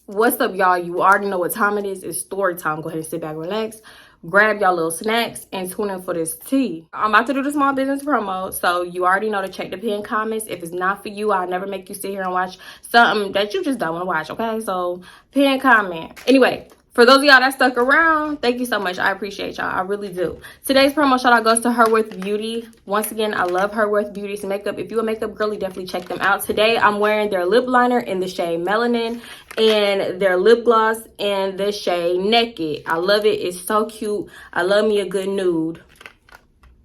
What's up, y'all? You already know what time it is. It's story time. Go ahead and sit back, relax, grab y'all little snacks, and tune in for this tea. I'm about to do the small business promo, so you already know to check the pinned comments. If it's not for you, I'll never make you sit here and watch something that you just don't want to watch, okay? So, pinned comment. Anyway, for those of y'all that stuck around, thank you so much. I appreciate y'all. I really do. Today's promo shout out goes to Her Worth Beauty. Once again, I love Her Worth Beauty's makeup. If you're a makeup girly, definitely check them out. Today, I'm wearing their lip liner in the shade Melanin and their lip gloss in the shade Naked. I love it. It's so cute. I love me a good nude.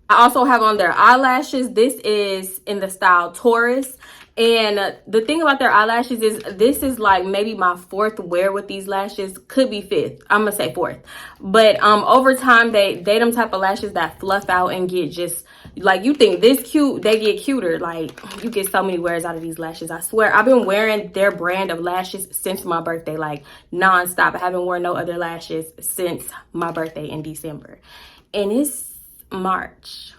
I also have on their eyelashes. This is in the style Taurus. And the thing about their eyelashes is this is like maybe my fourth wear with these lashes. Could be fifth. I'm gonna say fourth. But over time they them type of lashes that fluff out and get just like, you think this cute, they get cuter. Like, you get so many wears out of these lashes. I swear, I've been wearing their brand of lashes since my birthday, like non-stop. I haven't worn no other lashes since my birthday in December. And it's March.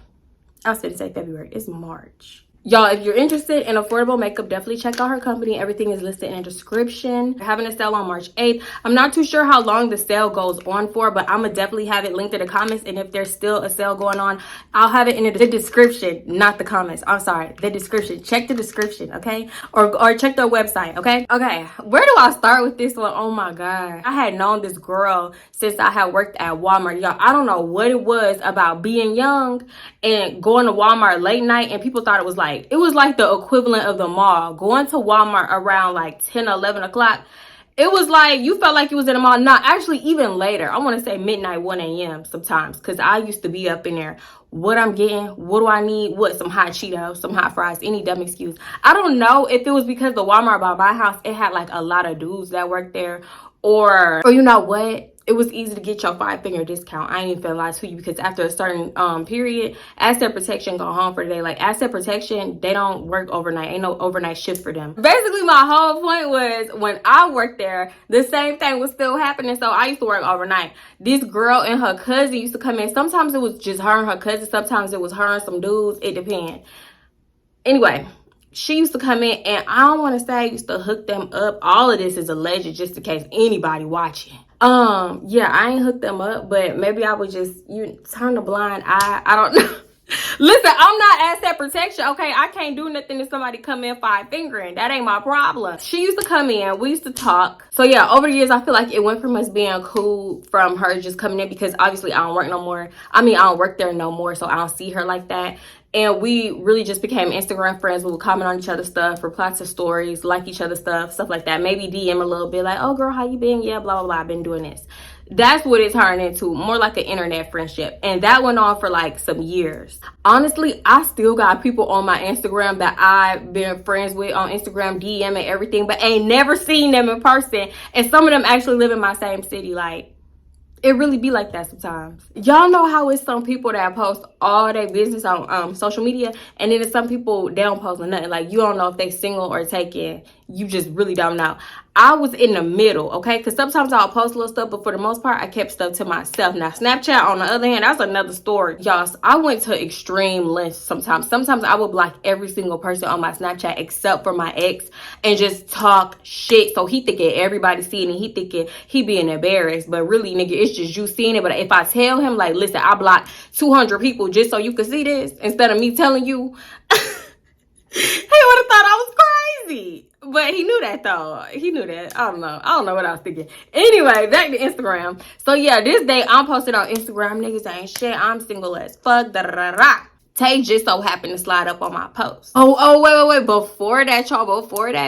I was going to say February. It's March. Y'all, if you're interested in affordable makeup, definitely check out her company. Everything is listed in the description. They're having a sale on March 8th. I'm not too sure how long the sale goes on for, but I'm going to definitely have it linked in the comments. And if there's still a sale going on, I'll have it in the description, not the comments. I'm sorry, the description. Check the description, okay? Or check their website, okay? Okay, where do I start with this one? Oh my God. I had known this girl since I had worked at Walmart. Y'all, I don't know what it was about being young and going to Walmart late night, and people thought it was like the equivalent of the mall. Going to Walmart around like 10 or 11 o'clock, it was like you felt like you was in a mall. Not actually, even later. I want to say midnight, 1 a.m. sometimes, because I used to be up in there. What I'm getting, what do I need? What, some hot Cheetos, some hot fries, any dumb excuse. I don't know if it was because the Walmart by my house, it had like a lot of dudes that worked there, or you know what? It was easy to get your 5-finger discount. I ain't even finna lie to you, because after a certain period, asset protection go home for the day. Like, asset protection, they don't work overnight. Ain't no overnight shift for them. Basically, my whole point was when I worked there, the same thing was still happening. So I used to work overnight. This girl and her cousin used to come in. Sometimes it was just her and her cousin. Sometimes it was her and some dudes. It depends. Anyway, she used to come in, and I don't want to say I used to hook them up. All of this is alleged, just in case anybody watching. Yeah, I ain't hooked them up, but maybe I would just, you turn a blind eye. I don't know. Listen, I'm not asset protection, okay? I can't do nothing if somebody come in 5-fingering. That ain't my problem. She used to come in. We used to talk. So yeah, over the years, I feel like it went from us being cool from her just coming in, because obviously I don't work no more. I mean, I don't work there no more, so I don't see her like that. And we really just became Instagram friends. We would comment on each other's stuff, reply to stories, like each other's stuff like that. Maybe DM a little bit like, oh girl, how you been? Yeah, blah, blah, blah. I've been doing this. That's what it turned into, more like an internet friendship. And that went on for like some years. Honestly, I still got people on my Instagram that I've been friends with on Instagram, DM and everything, but ain't never seen them in person. And some of them actually live in my same city. Like, it really be like that sometimes. Y'all know how it's some people that post all their business on social media, and then there's some people, they don't post nothing. Like, you don't know if they single or taken. You just really don't know. I was in the middle, okay? Because sometimes I'll post little stuff, but for the most part, I kept stuff to myself. Now, Snapchat, on the other hand, that's another story. Y'all, I went to extreme lengths sometimes. Sometimes I would block every single person on my Snapchat except for my ex and just talk shit. So he thinking everybody seeing it. He thinking he being embarrassed. But really, nigga, it's just you seeing it. But if I tell him, like, listen, I blocked 200 people just so you could see this, instead of me telling you, he would have thought I was crazy. But he knew that, though. He knew that. I don't know what I was thinking. Anyway, back to Instagram. So, yeah, this day I'm posted on Instagram. Niggas ain't shit. I'm single as fuck. Da, da, da, da. Tay just so happened to slide up on my post. Wait. Before that, y'all,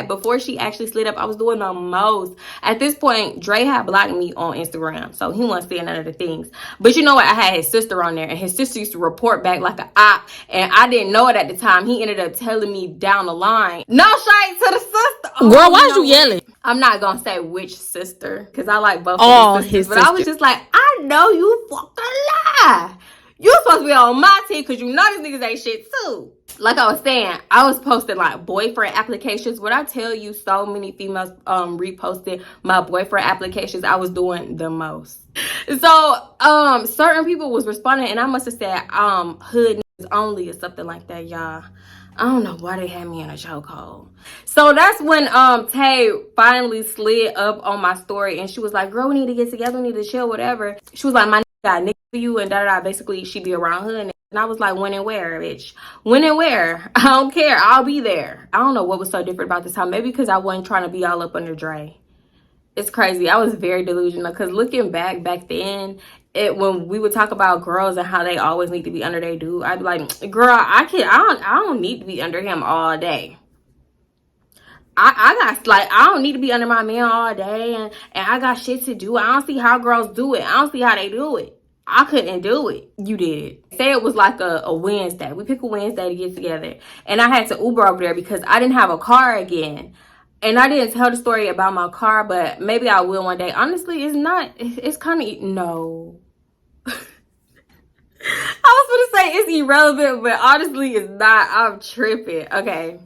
before she actually slid up, I was doing the most. At this point, Dre had blocked me on Instagram, so he wasn't seeing none of the things. But you know what? I had his sister on there, and his sister used to report back like an op, and I didn't know it at the time. He ended up telling me down the line, no shade to the sister. Oh, girl, why you yelling? I'm not gonna say which sister, because I like both of his sisters, but I was just like, I know you fucking lie. You supposed to be on my team, because you know these niggas ain't shit too. Like I was saying, I was posting like boyfriend applications. When I tell you so many females reposted my boyfriend applications, I was doing the most. So certain people was responding, and I must have said hood niggas only or something like that, y'all. I don't know why they had me in a chokehold. So that's when Tay finally slid up on my story and she was like, girl, we need to get together, we need to chill, whatever. She was like, my nigga got nigga for you and da-da-da. Basically, she be around her. And I was like, when and where, bitch? When and where? I don't care. I'll be there. I don't know what was so different about this time. Maybe because I wasn't trying to be all up under Dre. It's crazy. I was very delusional because looking back then, when we would talk about girls and how they always need to be under their dude, I'd be like, girl, I don't need to be under him all day. I don't need to be under my man all day and I got shit to do. I don't see how girls do it. I don't see how they do it. I couldn't do it. You did. Say it was like a Wednesday. We pick a Wednesday to get together. And I had to Uber over there because I didn't have a car again. And I didn't tell the story about my car, but maybe I will one day. Honestly, it's kind of, no. I was going to say it's irrelevant, but honestly, it's not. I'm tripping. Okay.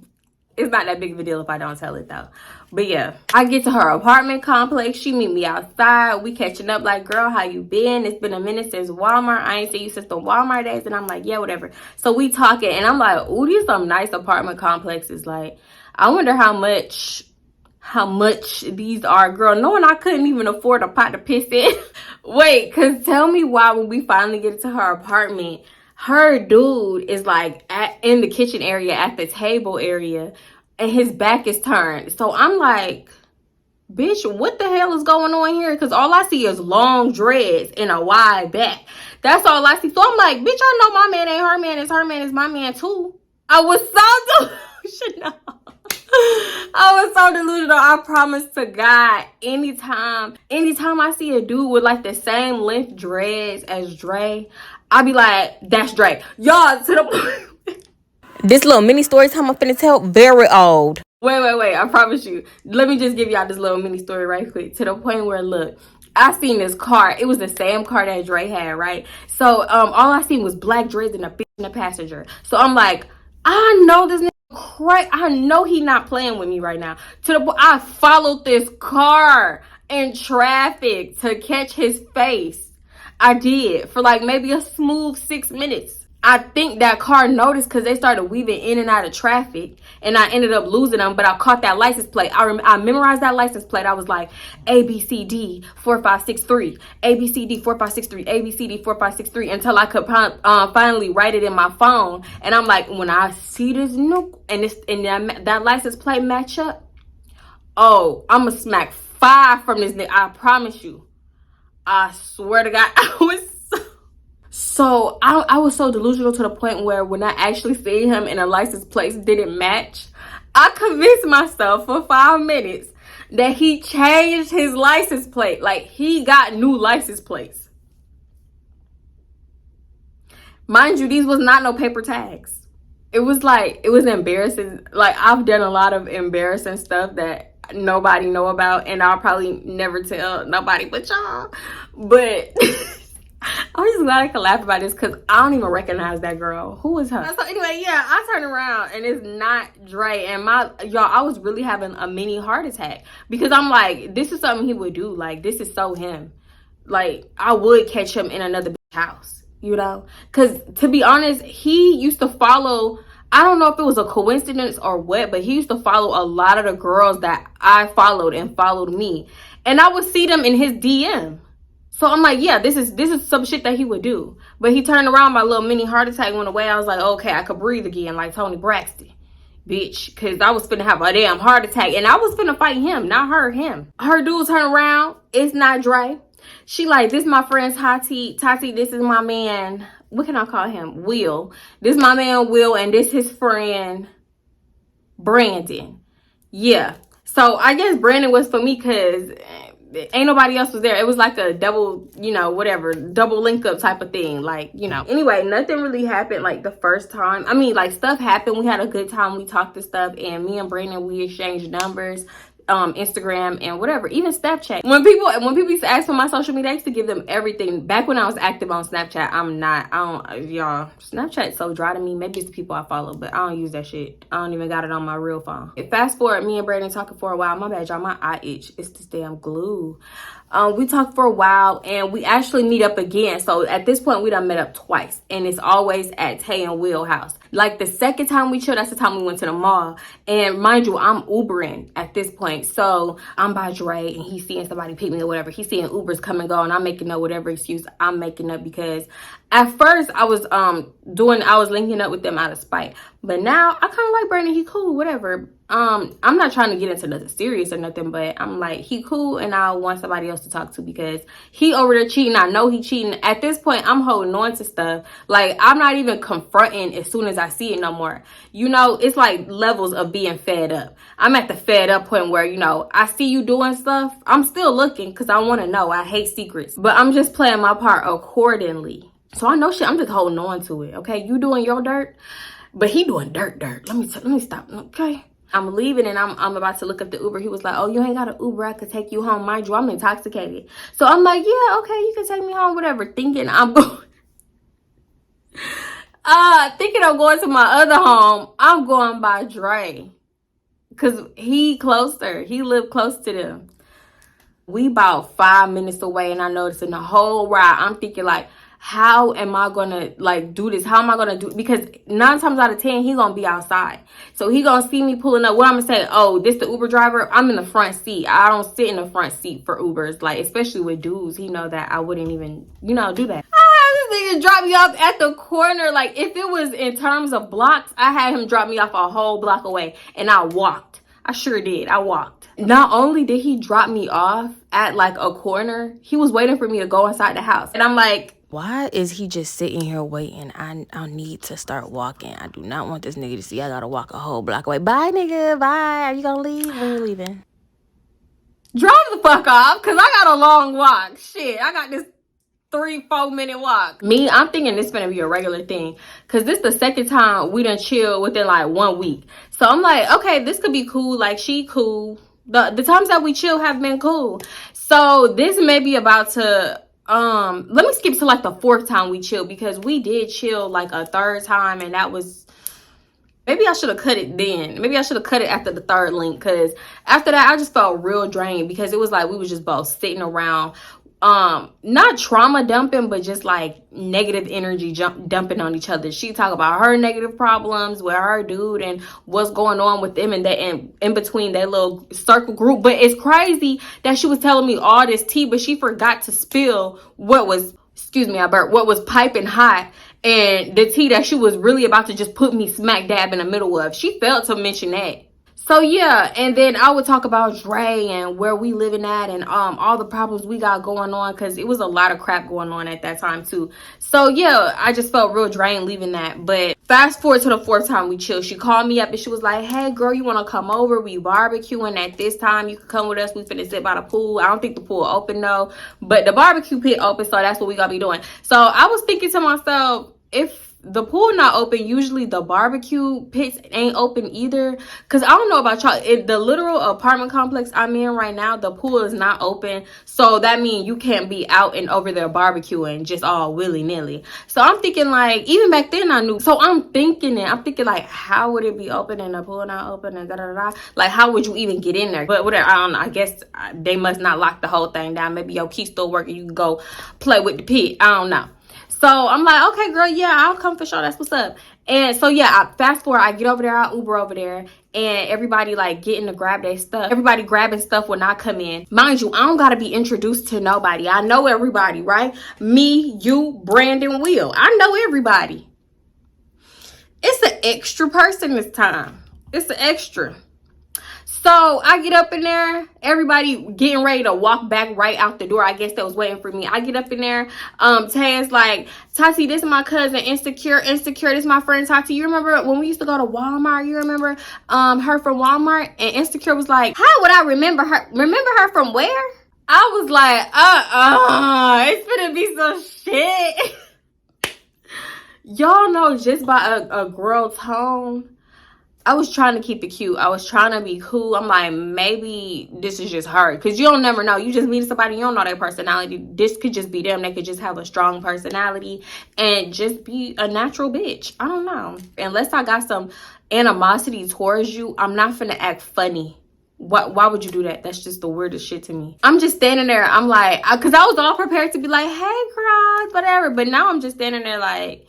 It's not that big of a deal if I don't tell it, though. But yeah, I get to her apartment complex. She meet me outside. We catching up like, girl, how you been? It's been a minute since Walmart. I ain't seen you since the Walmart days. And I'm like, yeah, whatever. So we talking. And I'm like, ooh, these some nice apartment complexes. Like, I wonder how much these are, girl, knowing I couldn't even afford a pot to piss in. Wait, because tell me why when we finally get to her apartment, her dude is like in the kitchen area at the table area and his back is turned. So I'm like, bitch, what the hell is going on here? Because all I see is long dreads and a wide back. That's all I see. So I'm like, bitch, I know my man ain't her man. It's her man. It's my man too. I was so delusional. I was so delusional. I promise to God, anytime I see a dude with like the same length dreads as Dre, I'll be like, that's Dre. Y'all, to the point. This little mini story time I'm finna tell, very old. Wait. I promise you. Let me just give y'all this little mini story right quick. To the point where, look, I seen this car. It was the same car that Dre had, right? So, all I seen was black dreads and a bitch in the passenger. So I'm like, I know this nigga crazy. I know he not playing with me right now. To the point, I followed this car in traffic to catch his face. I did for like maybe a smooth 6 minutes. I think that car noticed because they started weaving in and out of traffic and I ended up losing them, but I caught that license plate. I memorized that license plate. I was like, ABCD 4563, ABCD 4563, ABCD 4563 until I could finally write it in my phone. And I'm like, when I see this nook and that license plate match up, oh, I'm gonna smack 5 from this nigga. I promise you. I swear to God, I was so delusional to the point where when I actually seen him and a license plate didn't match, I convinced myself for 5 minutes that he changed his license plate. Like, he got new license plates. Mind you, these was not no paper tags. It was embarrassing. Like, I've done a lot of embarrassing stuff that nobody know about, and I'll probably never tell nobody but y'all. But I'm just glad I can laugh about this because I don't even recognize that girl. Who is her? So anyway, yeah, I turn around and it's not Dre. And I was really having a mini heart attack because I'm like, this is something he would do. Like, this is so him. Like, I would catch him in another house, you know? Because to be honest, he used to follow, I don't know if it was a coincidence or what, but he used to follow a lot of the girls that I followed and followed me. And I would see them in his DM. So I'm like, yeah, this is some shit that he would do. But he turned around, my little mini heart attack went away. I was like, okay, I could breathe again like Tony Braxton. Bitch, because I was finna have a damn heart attack. And I was finna fight him, not him. Her dude turn around, it's not Dre. She like, this my friend's Tati, this is my man. What can I call him? Will. This my man Will, and this his friend Brandon. Yeah. So I guess Brandon was for me because ain't nobody else was there. It was like a double, whatever, double link up type of thing. Like, Anyway, nothing really happened like the first time. I mean, like, stuff happened. We had a good time. We talked to stuff, and me and Brandon, we exchanged numbers. Instagram and whatever, even Snapchat. When people used to ask for my social media, I used to give them everything. Back when I was active on Snapchat, y'all, Snapchat's so dry to me. Maybe it's the people I follow, but I don't use that shit. I don't even got it on my real phone. Fast forward, me and Brandon talking for a while. My bad, y'all, my eye itch. It's this damn glue. We talked for a while, and we actually meet up again. So at this point, we done met up twice, and it's always at Tay and Will house. Like the second time we chilled, that's the time we went to the mall. And mind you, I'm Ubering at this point. So I'm by Dre, and he's seeing somebody pick me or whatever. He's seeing Ubers come and go, and I'm making up whatever excuse I'm making up, because at first I was linking up with them out of spite. But now I kind of like Brandon. He cool, whatever. I'm not trying to get into nothing serious or nothing, but I'm like, he cool, and I want somebody else to talk to, because he over there cheating. I know he cheating. At this point, I'm holding on to stuff. Like, I'm not even confronting as soon as I see it no more. You know, it's like levels of being fed up. I'm at the fed up point where, you know, I see you doing stuff. I'm still looking because I want to know. I hate secrets, but I'm just playing my part accordingly. So I know shit. I'm just holding on to it. Okay, you doing your dirt, but he doing dirt. Let me stop. Okay. I'm leaving, and I'm about to look up the Uber. He was like, oh, you ain't got an Uber. I could take you home. Mind you, I'm intoxicated. So I'm like, yeah, okay, you can take me home, whatever. Thinking I'm going to my other home. I'm going by Dre, because he closer. He lived close to them. We about 5 minutes away, and I noticed in the whole ride, I'm thinking like, how am I gonna like do this? How am I gonna do? Because 9 times out of 10, he gonna be outside. So he gonna see me pulling up. What I'm gonna say? Oh, this the Uber driver. I'm in the front seat. I don't sit in the front seat for Ubers. Like, especially with dudes, he know that I wouldn't even, you know, do that. I had this nigga drop me off at the corner. Like, if it was in terms of blocks, I had him drop me off a whole block away, and I walked. I sure did. I walked. Not only did he drop me off at like a corner, he was waiting for me to go inside the house, and I'm like, why is he just sitting here waiting? I need to start walking. I do not want this nigga to see I gotta walk a whole block away. Bye, nigga. Bye. Are you gonna leave? When you leaving? drove the fuck off, because I got a long walk. Shit, I got this 3-4 minute walk. Me, I'm thinking this gonna be a regular thing, because this the second time we done chill within like 1 week. So I'm like, okay, this could be cool. Like, she cool. The times that we chill have been cool. So this may be about to let me skip to like the 4th time we chilled, because we did chill like a 3rd time, and that was, maybe I should have cut it then. Maybe I should have cut it after the 3rd link, because after that I just felt real drained, because it was like we was just both sitting around, not trauma dumping, but just like negative energy dumping on each other. She talk about her negative problems with her dude and what's going on with them, and that in between that little circle group. But it's crazy that she was telling me all this tea, but she forgot to spill what was, excuse me, I burped, what was piping hot, and the tea that she was really about to just put me smack dab in the middle of. She failed to mention that. So yeah, and then I would talk about Dre and where we living at, and all the problems we got going on, because it was a lot of crap going on at that time too. So yeah, I just felt real drained leaving that. But fast forward to the 4th time we chilled, she called me up and she was like, hey girl, you want to come over? We barbecuing at this time. You can come with us. We finna sit by the pool. I don't think the pool open though, but the barbecue pit open, so that's what we gonna be doing. So I was thinking to myself, if the pool not open, usually the barbecue pits ain't open either, because I don't know about y'all, the literal apartment complex I'm in right now, the pool is not open. So that means you can't be out and over there barbecuing just all willy-nilly. So I'm thinking like, even back then I knew. So I'm thinking like, how would it be open and the pool not open and da-da-da-da? Like, how would you even get in there? But whatever, I don't know, I guess they must not lock the whole thing down. Maybe your key still working, you can go play with the pit. I don't know. So I'm like, okay, girl, yeah, I'll come for sure. That's what's up. And so, yeah, I fast forward, I get over there, I Uber over there, and everybody, like, getting to grab their stuff. Everybody grabbing stuff when I come in. Mind you, I don't got to be introduced to nobody. I know everybody, right? Me, you, Brandon, Will. I know everybody. It's an extra person this time. It's an extra. So I get up in there, everybody getting ready to walk back right out the door. I guess they was waiting for me. I get up in there. Tay's like, Tati, this is my cousin, Insecure, this is my friend Tati. You remember when we used to go to Walmart? You remember her from Walmart? And Insecure was like, how would I remember her? Remember her from where? I was like, it's gonna be some shit. Y'all know, just by a girl's tone, I was trying to keep it cute. I was trying to be cool. I'm like, maybe this is just her. Because you don't never know. You just meet somebody, you don't know their personality. This could just be them. They could just have a strong personality and just be a natural bitch. I don't know. Unless I got some animosity towards you, I'm not finna act funny Why would you do that? That's just the weirdest shit to me. I'm just standing there. I'm like, because I was all prepared to be like, hey, girls, whatever. But now I'm just standing there like,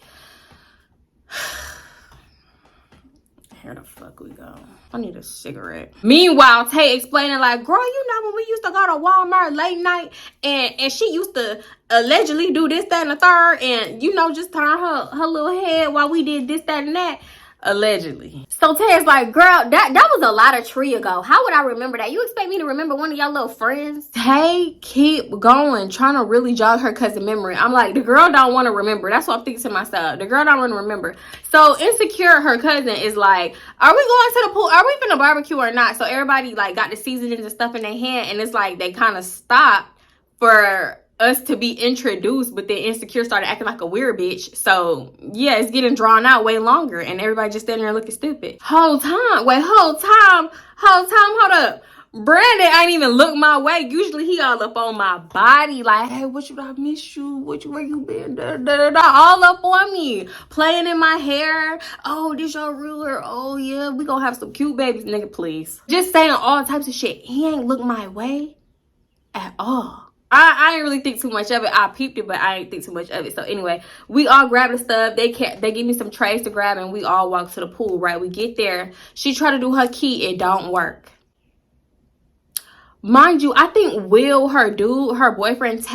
here the fuck we go. I need a cigarette. Meanwhile, Tay explaining like, girl, you know when we used to go to Walmart late night and she used to allegedly do this, that, and the third, and you know, just turn her little head while we did this, that, and that. Allegedly. So Tay's like, girl, that was a lot of tree ago. How would I remember that? You expect me to remember one of y'all little friends? Tay keep going, trying to really jog her cousin memory. I'm like, the girl don't want to remember. That's what I'm thinking to myself. The girl don't want to remember. So Insecure, her cousin, is like, are we going to the pool? Are we finna barbecue or not? So everybody like got the seasonings and stuff in their hand, and it's like they kind of stopped for us to be introduced, but then Insecure started acting like a weird bitch. So yeah, it's getting drawn out way longer, and everybody just standing there looking stupid. Hold up. Brandon ain't even look my way. Usually he all up on my body like, hey, I miss you, where you been, all up on me, playing in my hair. Oh, this your ruler. Oh yeah, we gonna have some cute babies. Nigga, please. Just saying all types of shit. He ain't look my way at all. I didn't really think too much of it. I peeped it, but I didn't think too much of it. So anyway, we all grabbed the stuff. They give me some trays to grab, and we all walk to the pool, right? We get there. She tried to do her key. It don't work. Mind you, I think Will, her boyfriend,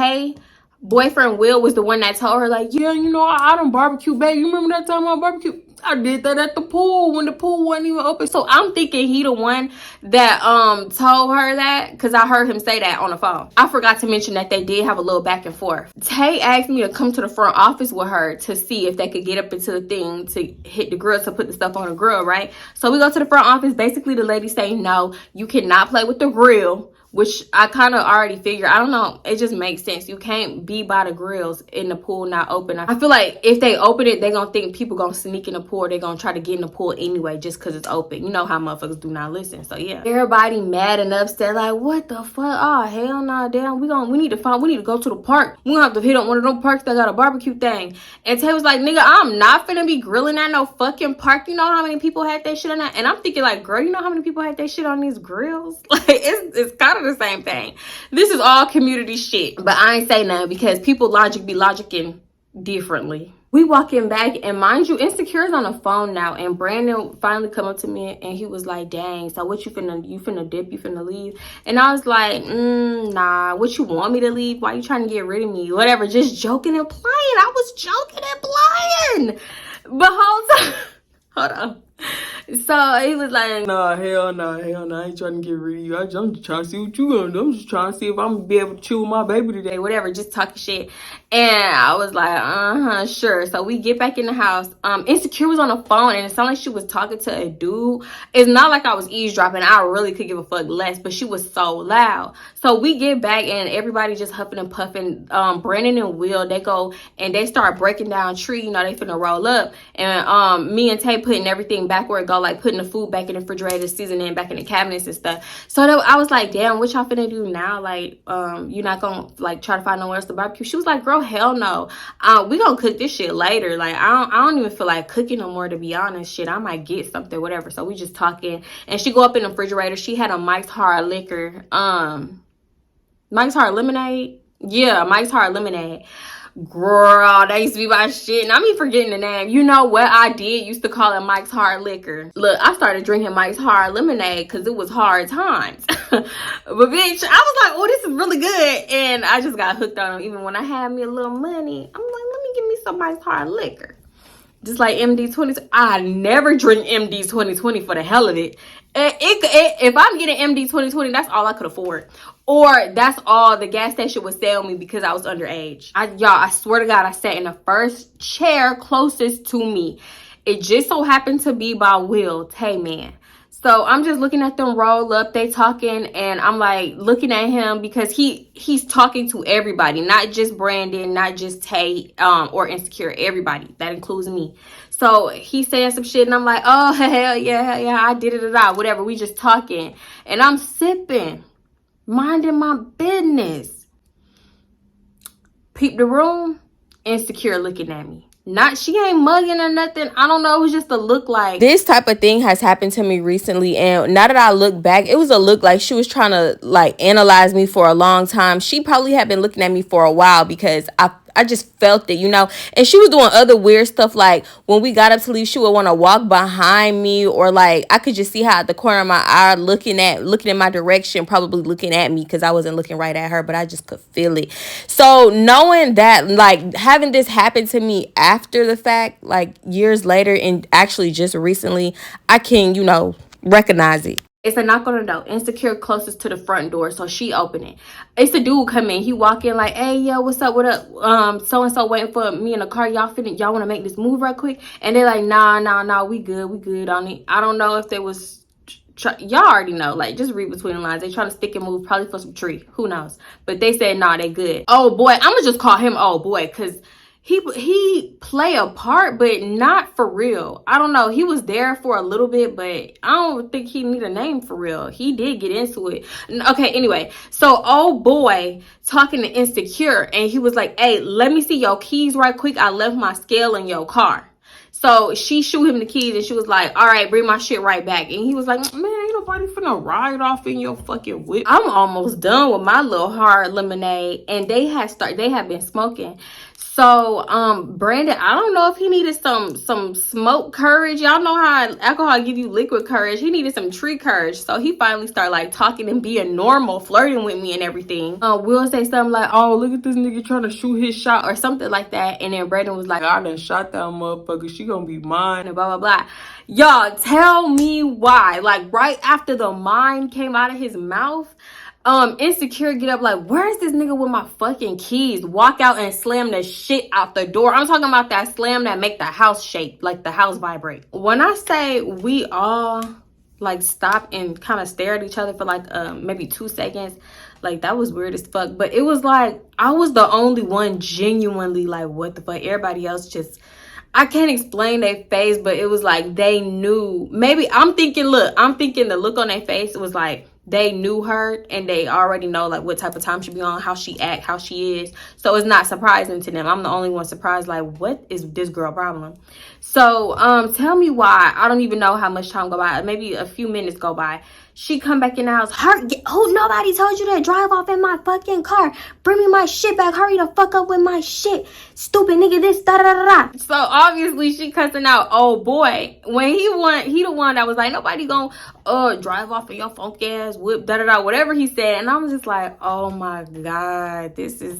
boyfriend Will was the one that told her, like, yeah, you know, I done barbecue, babe. You remember that time I barbecue? I did that at the pool when the pool wasn't even open. So I'm thinking he the one that told her that, because I heard him say that on the phone. I forgot to mention that they did have a little back and forth. Tay asked me to come to the front office with her to see if they could get up into the thing to hit the grill, to put the stuff on the grill, right? So we go to the front office. Basically, the lady saying, no, you cannot play with the grill, which I kind of already figured. I don't know. It just makes sense. You can't be by the grills in the pool not open. I feel like if they open it, they're going to think people going to sneak in the pool. They're going to try to get in the pool anyway just because it's open. You know how motherfuckers do not listen. So, yeah. Everybody mad and upset. Like, what the fuck? Oh, hell no. Damn. We need to go to the park. We're going to have to hit up one of them parks that got a barbecue thing. And Tay was like, nigga, I'm not finna be grilling at no fucking park. You know how many people had that shit on that? And I'm thinking like, girl, you know how many people had that shit on these grills? Like, it's kind of the same thing. This is all community shit, but I ain't say nothing because people be logicking differently. We walking back, and mind you, Insecure's on the phone now, and Brandon finally come up to me and he was like, dang, so what you finna dip, you finna leave? And I was like, nah, what you want me to leave? Why you trying to get rid of me? Whatever, just joking and playing. I was joking and playing. But hold on. So he was like, nah, hell no, I ain't trying to get rid of you. I'm just trying to see what you gonna do. I'm just trying to see if I'm gonna be able to chew my baby today, whatever, just talking shit. And I was like, sure. So we get back in the house. Insecure was on the phone, and it sounded like she was talking to a dude. It's not like I was eavesdropping. I really could give a fuck less, but she was so loud. So we get back, and everybody just huffing and puffing. Brandon and Will, they go and they start breaking down tree. You know, they finna roll up. And me and Tay putting everything back where it go, like putting the food back in the refrigerator, seasoning back in the cabinets and stuff. So I was like, damn, what y'all finna do now? Like, you not gonna like try to find nowhere else to barbecue? She was like, girl, hell no. We gonna cook this shit later. Like, I don't even feel like cooking no more, to be honest. Shit, I might get something, whatever. So we just talking, and she go up in the refrigerator. She had a Mike's Hard Liquor, Mike's Hard Lemonade. Yeah, Mike's Hard Lemonade. Girl, that used to be my shit, and I be forgetting the name. You know what I did? Used to call it Mike's Hard Liquor. Look, I started drinking Mike's Hard Lemonade because it was hard times. But bitch, I was like, oh, this is really good, and I just got hooked on them. Even when I had me a little money, I'm like, let me give me some Mike's Hard Liquor. Just like MD 20. I never drink MD 2020 for the hell of it. If I'm getting MD 2020, that's all I could afford. Or that's all the gas station would sell me because I was underage. Y'all, I swear to God, I sat in the first chair closest to me. It just so happened to be by Will, Tay man. So I'm just looking at them roll up, they talking, and I'm like looking at him because he's talking to everybody, not just Brandon, not just Tay or Insecure, everybody. That includes me. So he's saying some shit, and I'm like, oh, hell yeah, I did it all, whatever. We just talking, and I'm sipping, minding my business. Peep the room, Insecure looking at me. Not, she ain't mugging or nothing. I don't know. It was just a look like. This type of thing has happened to me recently, and now that I look back, it was a look like she was trying to like analyze me for a long time. She probably had been looking at me for a while because I just felt it, you know. And she was doing other weird stuff, like when we got up to leave, she would want to walk behind me, or like I could just see her at the corner of my eye looking in my direction, probably looking at me because I wasn't looking right at her, but I just could feel it. So knowing that, like having this happen to me after the fact, like years later, and actually just recently, I can, you know, recognize it. It's a knock on the door. Insecure closest to the front door, so she open it. It's a dude come in. He walk in like, "Hey, yo, what's up? What up? So and so waiting for me in the car. Y'all want to make this move right quick?" And they're like, "Nah, we good on it." I don't know if they was. Y'all already know, like, just read between the lines. They trying to stick and move, probably for some tree. Who knows? But they said, "Nah, they good." Oh boy, I'm gonna just call him oh boy, because he play a part, but not for real. I don't know. He was there for a little bit, but I don't think he need a name for real. He did get into it. Okay, anyway. So, old boy talking to Insecure, and he was like, "Hey, let me see your keys right quick. I left my scale in your car." So she shoot him the keys, and she was like, "All right, bring my shit right back." And he was like, "Man, ain't nobody finna ride off in your fucking whip." I'm almost done with my little hard lemonade, and they have been smoking. So Brandon, I don't know if he needed some smoke courage. Y'all know how alcohol give you liquid courage. He needed some tree courage. So he finally started like talking and being normal, flirting with me and everything. Will say something like, "Oh, look at this nigga trying to shoot his shot," or something like that. And then Brandon was like, "I done shot that motherfucker. She gonna be mine," and blah blah blah. Y'all tell me why. Like right after the mine came out of his mouth, Insecure get up like, "Where's this nigga with my fucking keys?" Walk out and slam the shit out the door. I'm talking about that slam that make the house shake, like the house vibrate. When I say we all like stop and kind of stare at each other for like maybe 2 seconds, like that was weird as fuck. But it was like I was the only one genuinely like, what the fuck? Everybody else just, I can't explain their face, but it was like they knew. Maybe I'm thinking the look on their face was like they knew her and they already know like what type of time she be on, how she act, how she is. So it's not surprising to them. I'm the only one surprised, like, what is this girl problem? So tell me why. I don't even know how much time go by. Maybe a few minutes go by. She come back in the house. Nobody told you to drive off in my fucking car. Bring me my shit back. Hurry the fuck up with my shit. Stupid nigga, this, da da da da. So obviously she cussing out old boy. When he the one that was like, "Nobody gonna drive off in your funky ass whip, da da da," whatever he said. And I was just like, oh my God, this is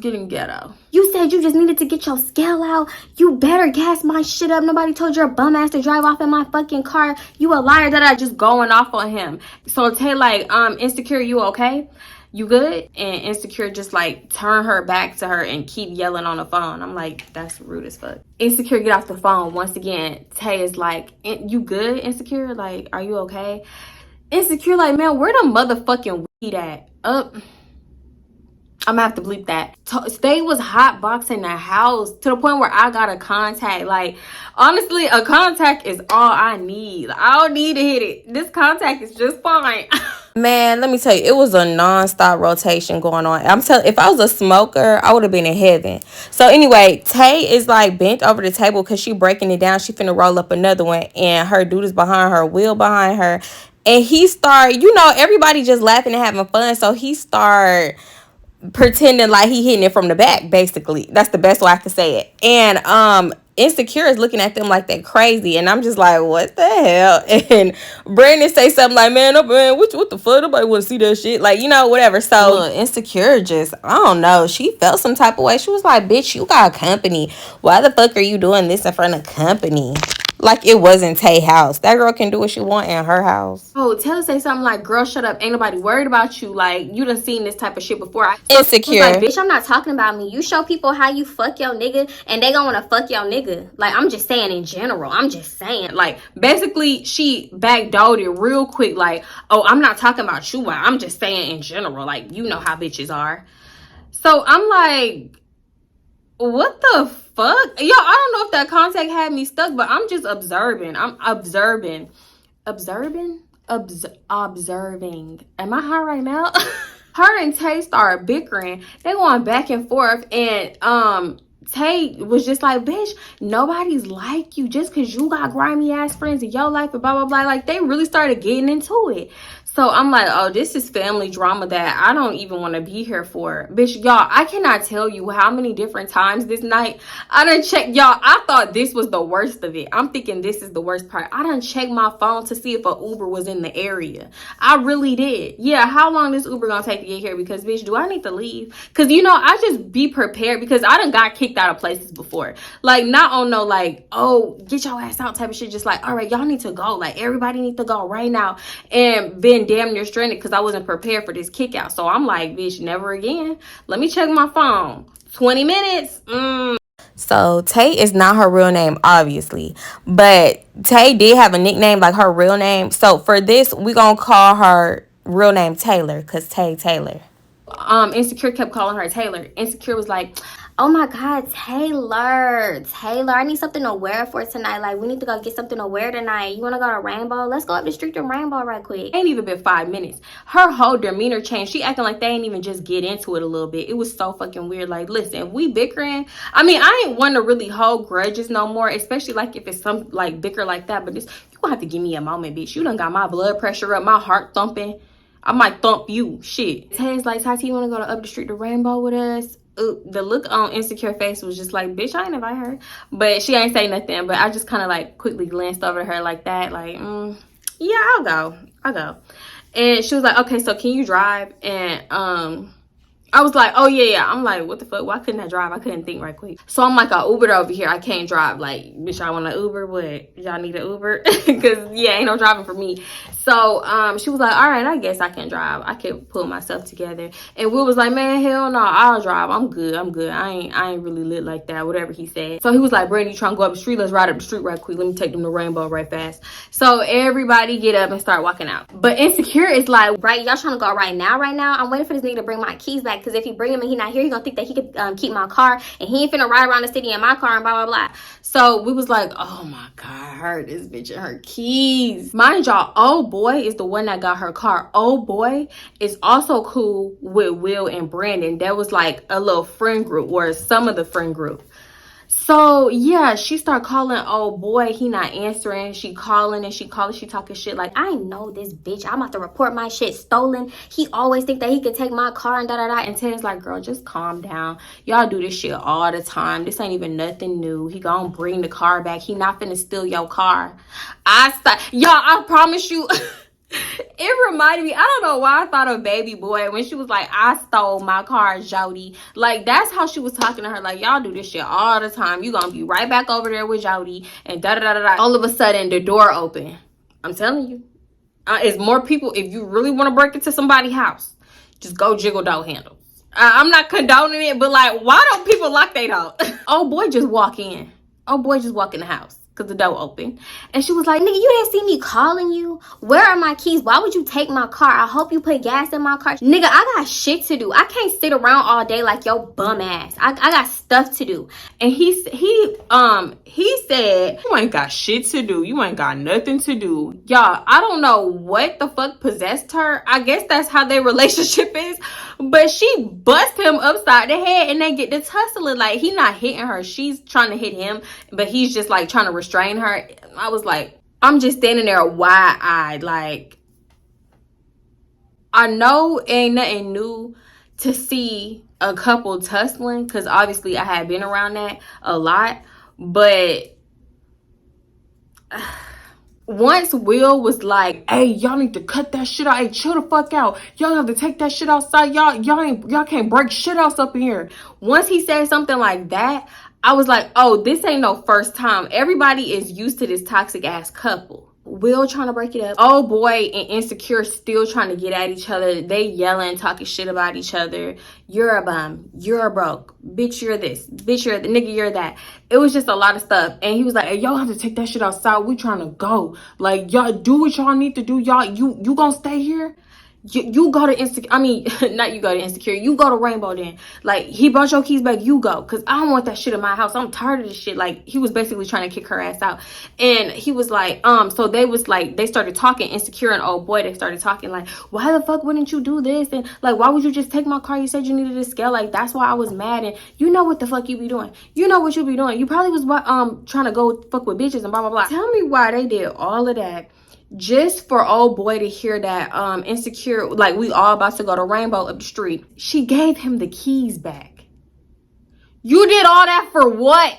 getting ghetto. "You said you just needed to get your scale out. You better gas my shit up. Nobody told your bum ass to drive off in my fucking car. You a liar." That I just going off on him. So Tay like, Insecure, you okay? You good? And Insecure just like turn her back to her and keep yelling on the phone. I'm like, that's rude as fuck. Insecure get off the phone once again. Tay is like, "You good, Insecure? Like, are you okay?" Insecure like, "Man, where the motherfucking weed at?" I'm gonna have to bleep that. They was hot boxing the house to the point where I got a contact. Like, honestly, a contact is all I need. I don't need to hit it. This contact is just fine. Man, let me tell you, it was a non-stop rotation going on. I'm telling, if I was a smoker, I would have been in heaven. So anyway, Tay is like bent over the table because she breaking it down. She finna roll up another one, and her dude is behind her, Will behind her, and he start, you know, everybody just laughing and having fun. So he start pretending like he hitting it from the back, basically. That's the best way I could say it. And Insecure is looking at them like they're crazy, and I'm just like, what the hell? And Brandon say something like, "Man, what the fuck? Nobody want to see that shit," like, you know, whatever. So look, Insecure just, I don't know, she felt some type of way. She was like, "Bitch, you got company. Why the fuck are you doing this in front of company?" Like it wasn't Tay house. That girl can do what she want in her house. Oh, tell her say something like, "Girl, shut up. Ain't nobody worried about you. Like, you done seen this type of shit before." Insecure. Like, "Bitch, I'm not talking about me. You show people how you fuck your nigga, and they gonna wanna fuck your nigga." Like, I'm just saying in general. I'm just saying. Like, basically, she backdoored it real quick. Like, "Oh, I'm not talking about you. I'm just saying in general. Like, you know how bitches are." So I'm like, what the fuck? Yo, I don't know if that contact had me stuck, but I'm just observing. I'm observing. Observing? Observing. Am I high right now? Her and Tay start bickering. They going back and forth, and Tay was just like, bitch, nobody's like you just because you got grimy ass friends in your life and blah, blah, blah. Like, they really started getting into it. So I'm like, oh, this is family drama that I don't even want to be here for. Bitch, y'all, I cannot tell you how many different times this night I done checked. Y'all, I thought this was the worst of it. I'm thinking this is the worst part. I done checked my phone to see if an Uber was in the area. I really did. Yeah, how long this Uber gonna take to get here? Because, bitch, do I need to leave? Because, you know, I just be prepared because I done got kicked out of places before. Like, not on no, like, oh, get your ass out type of shit. Just like, all right, y'all need to go. Like, everybody need to go right now. And been damn near stranded because I wasn't prepared for this kick out. So I'm like, bitch, never again. Let me check my phone. 20 minutes. So Tay is not her real name, obviously. But Tay did have a nickname, like her real name. So for this, we gonna call her real name Taylor, because Tay Taylor. Insecure kept calling her Taylor. Insecure was like, oh my God, Taylor, I need something to wear for tonight. Like, we need to go get something to wear tonight. You want to go to Rainbow? Let's go up the street to Rainbow right quick. Ain't even been 5 minutes. Her whole demeanor changed. She acting like they ain't even just get into it a little bit. It was so fucking weird. Like, listen, if we bickering, I mean, I ain't one to really hold grudges no more, especially like if it's some like bicker like that. But this, you gonna have to give me a moment, bitch. You done got my blood pressure up, my heart thumping. I might thump you. Shit. Tay's like, Tati, you want to go to up the street to Rainbow with us? The look on Insecure face was just like, bitch, I ain't invite her. But she ain't say nothing. But I just kind of like quickly glanced over to her like that. Like, yeah, I'll go. And she was like, okay, so can you drive? And I was like, oh, yeah. I'm like, what the fuck? Why couldn't I drive? I couldn't think right quick. So I'm like, I Ubered over here. I can't drive. Like, bitch, I want to Uber. What? Y'all need an Uber? Because, yeah, ain't no driving for me. So she was like, all right, I guess I can drive. I can pull myself together. And Will was like, man, hell no, I'll drive. I'm good. I ain't really lit like that, whatever he said. So he was like, Brandy, you trying to go up the street? Let's ride up the street right quick. Let me take them to Rainbow right fast. So everybody get up and start walking out. But Insecure is like, right, y'all trying to go right now? I'm waiting for this nigga to bring my keys back. Because if he bring him and he not here, he gonna think that he could keep my car. And he ain't finna ride around the city in my car and blah, blah, blah. So we was like, oh my God, her, this bitch and her keys. Mind y'all, old boy is the one that got her car. Old boy is also cool with Will and Brandon. That was like a little friend group, or some of the friend group. So yeah, she started calling old boy. He not answering. She calling and she talking shit like, I know this bitch. I'm about to report my shit stolen. He always think that he could take my car and da-da-da. And Ted's like, girl, just calm down. Y'all do this shit all the time. This ain't even nothing new. He gonna bring the car back. He not finna steal your car. Y'all, I promise you. It reminded me, I don't know why I thought of Baby Boy when she was like, I stole my car, Jody. Like, that's how she was talking to her. Like, y'all do this shit all the time. You gonna be right back over there with Jody and da-da-da-da-da. All of a sudden, the door open. I'm telling you. It's more people. If you really want to break into somebody's house, just go jiggle door handle. I'm not condoning it, but like, why don't people lock their door? Oh, boy, just walk in. Oh, boy, just walk in the house. Because the door open. And she was like, nigga, you didn't see me calling you? Where are my keys? Why would you take my car? I hope you put gas in my car. Nigga, I got shit to do. I can't sit around all day like your bum ass. I got stuff to do. And he said, you ain't got shit to do. You ain't got nothing to do. Y'all, I don't know what the fuck possessed her. I guess that's how their relationship is. But she bust him upside the head and they get to tussling. Like, he not hitting her. She's trying to hit him. But he's just like trying to restrain her. I was like, I'm just standing there wide-eyed. Like, I know ain't nothing new to see a couple tussling. Because obviously I had been around that a lot. But once Will was like, hey, y'all need to cut that shit out. Hey, chill the fuck out. Y'all have to take that shit outside. Y'all can't break shit else up in here. Once he said something like that, I was like, oh, this ain't no first time. Everybody is used to this toxic ass couple. Will trying to break it up. Oh boy and Insecure still trying to get at each other. They yelling, talking shit about each other. You're a bum. You're a broke. Bitch, you're this. Bitch, you're the nigga, you're that. It was just a lot of stuff. And he was like, hey, y'all have to take that shit outside. We trying to go. Like, y'all do what y'all need to do. Y'all, you gonna stay here? You go to Insecure. I mean, not you go to Insecure. You go to Rainbow then. Like, he brought your keys back. You go. Because I don't want that shit in my house. I'm tired of this shit. Like, he was basically trying to kick her ass out. And he was like, so they was like, they started talking. Insecure and old boy, they started talking like, why the fuck wouldn't you do this? And like, why would you just take my car? You said you needed a scale. Like, that's why I was mad. And you know what the fuck you be doing. You know what you be doing. You probably was trying to go fuck with bitches and blah, blah, blah. Tell me why they did all of that just for old boy to hear that Insecure, like, we all about to go to Rainbow up the street. She gave him the keys back. You did all that for what?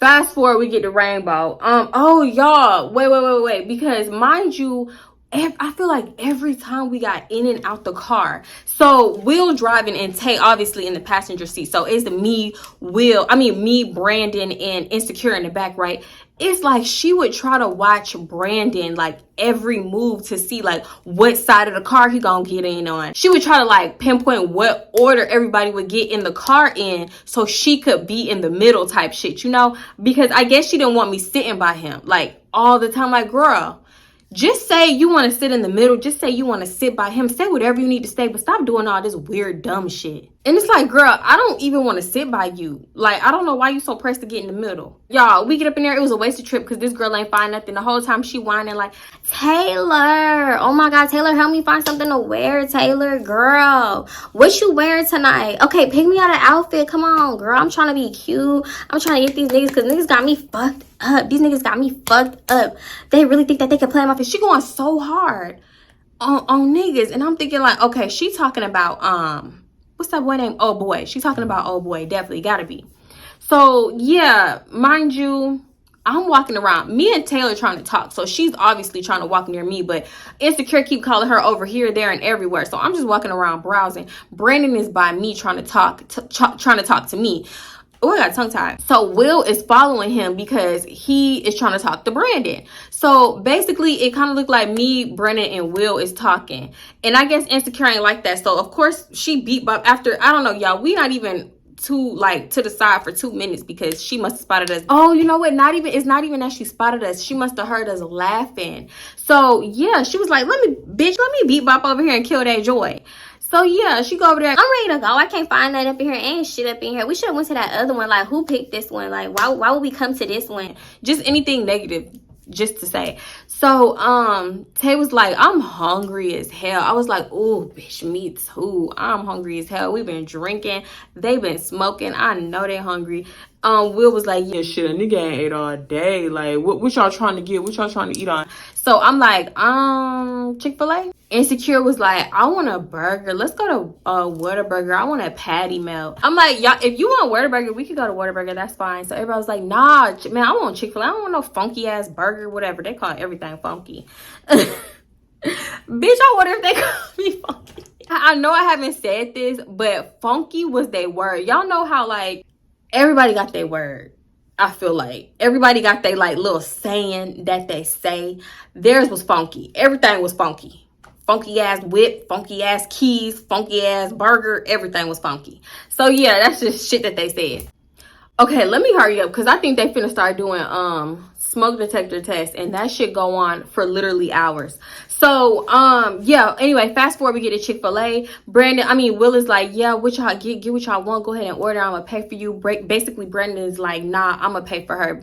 Fast forward, we get to Rainbow. Oh, y'all, wait, because mind you, I feel like every time we got in and out the car, so Will driving and Tay obviously in the passenger seat, so it's me, Brandon, and Insecure in the back, right? It's like she would try to watch Brandon like every move to see like what side of the car he gonna get in on. She would try to like pinpoint what order everybody would get in the car in so she could be in the middle type shit, you know? Because I guess she didn't want me sitting by him like all the time. Like, girl, just say you want to sit in the middle. Just say you want to sit by him. Say whatever you need to say, but stop doing all this weird, dumb shit. And it's like, girl, I don't even want to sit by you. Like, I don't know why you so pressed to get in the middle. Y'all, we get up in there. It was a wasted trip because this girl ain't find nothing. The whole time she whining like, Taylor. Oh my God, Taylor, help me find something to wear, Taylor. Girl, what you wearing tonight? Okay, pick me out an outfit. Come on, girl. I'm trying to be cute. I'm trying to get these niggas because niggas got me fucked up. These niggas got me fucked up. They really think that they can play my face. She going so hard on niggas. And I'm thinking like, okay, she talking about, what's that boy name? Oh boy. She's talking about old boy. Definitely gotta be. So yeah, mind you, I'm walking around. Me and Taylor trying to talk. So she's obviously trying to walk near me, but Insecure keep calling her over here, there, and everywhere. So I'm just walking around browsing. Brandon is by me trying to talk to me. Oh, I got tongue tied. So Will is following him because he is trying to talk to Brandon. So basically, it kind of looked like me, Brandon, and Will is talking. And I guess Insecure ain't like that. So of course she beat Bob after, I don't know, y'all. We not even to the side for 2 minutes because she must have spotted us. Oh, you know what? It's not even that she spotted us. She must have heard us laughing. So yeah, she was like, let me beat Bop over here and kill that joy. So yeah, she go over there. I'm ready to go. I can't find that up in here. Ain't shit up in here. We should have went to that other one. Like, who picked this one? Like, why would we come to this one? Just anything negative, just to say. So Tay was like, I'm hungry as hell. I was like, oh bitch, me too. I'm hungry as hell. We've been drinking, they've been smoking. I know they hungry. Will was like, yeah, shit, a nigga ain't ate all day. Like, what y'all trying to get? What y'all trying to eat on? So I'm like, Chick-fil-A. Insecure was like, I want a burger. Let's go to Whataburger. I want a patty melt. I'm like, y'all, if you want Whataburger, we could go to Whataburger. That's fine. So everybody was like, nah, man, I want Chick-fil-A. I don't want no funky ass burger, whatever. They call everything funky. Bitch, I wonder if they call me funky. I know I haven't said this, but funky was their word. Y'all know how like everybody got their word. I feel like everybody got their like little saying that they say. Theirs was funky. Everything was funky. Funky ass whip, funky ass keys, funky ass burger. Everything was funky. So yeah, that's just shit that they said. Okay, let me hurry up because I think they finna start doing smoke detector tests, and that shit go on for literally hours. So yeah, anyway, fast forward, we get a Chick-fil-A. Will is like, yeah, what y'all get what y'all want, go ahead and order, I'm gonna pay for you. Basically Brandon is like, nah, I'm gonna pay for her.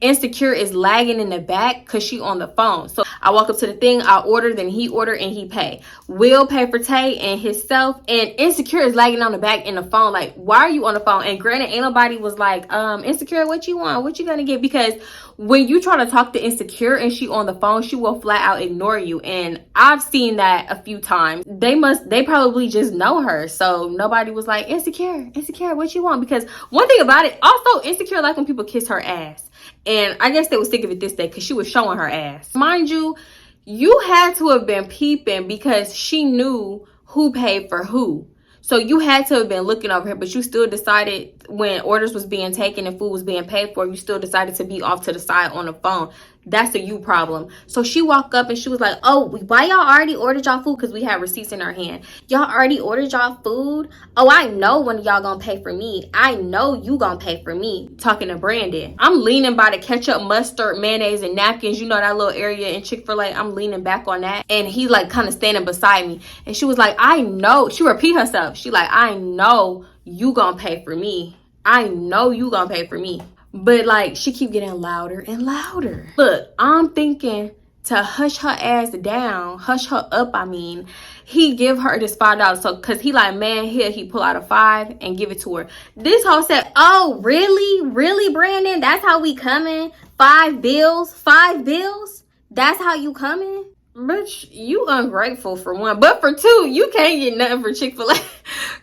Insecure is lagging in the back because she on the phone. So I walk up to the thing, I order, then he order and he pay. Will pay for Tay and himself, and Insecure is lagging on the back in the phone. Like, why are you on the phone? And granted, ain't nobody was like, Insecure, what you want? What you gonna get? Because when you try to talk to Insecure and she on the phone, she will flat out ignore you. And I've seen that a few times. They probably just know her. So nobody was like, Insecure, what you want? Because one thing about it, also Insecure like when people kiss her ass. And I guess they was sick of it this day because she was showing her ass. Mind you, you had to have been peeping because she knew who paid for who. So you had to have been looking over here, but you still decided when orders was being taken and food was being paid for, you still decided to be off to the side on the phone. That's a you problem. So she walked up and she was like, oh, why y'all already ordered y'all food? Because we had receipts in our hand. Y'all already ordered y'all food? Oh, I know when y'all gonna pay for me. I know you gonna pay for me. Talking to Brandon. I'm leaning by the ketchup, mustard, mayonnaise, and napkins. You know that little area in Chick-fil-A? I'm leaning back on that. And he like kind of standing beside me. And she was like, I know. She repeat herself. She like, I know you gonna pay for me. I know you gonna pay for me. But like she keep getting louder and louder. Look, I'm thinking to hush her ass down, hush her up. I mean, he give her this $5. So cause he like, man, here he pull out a 5 and give it to her. This hoe said, oh, really, Brandon? That's how we coming? 5 bills? 5 bills? That's how you coming? Bitch, you ungrateful for one. But for two, you can't get nothing for Chick-fil-A.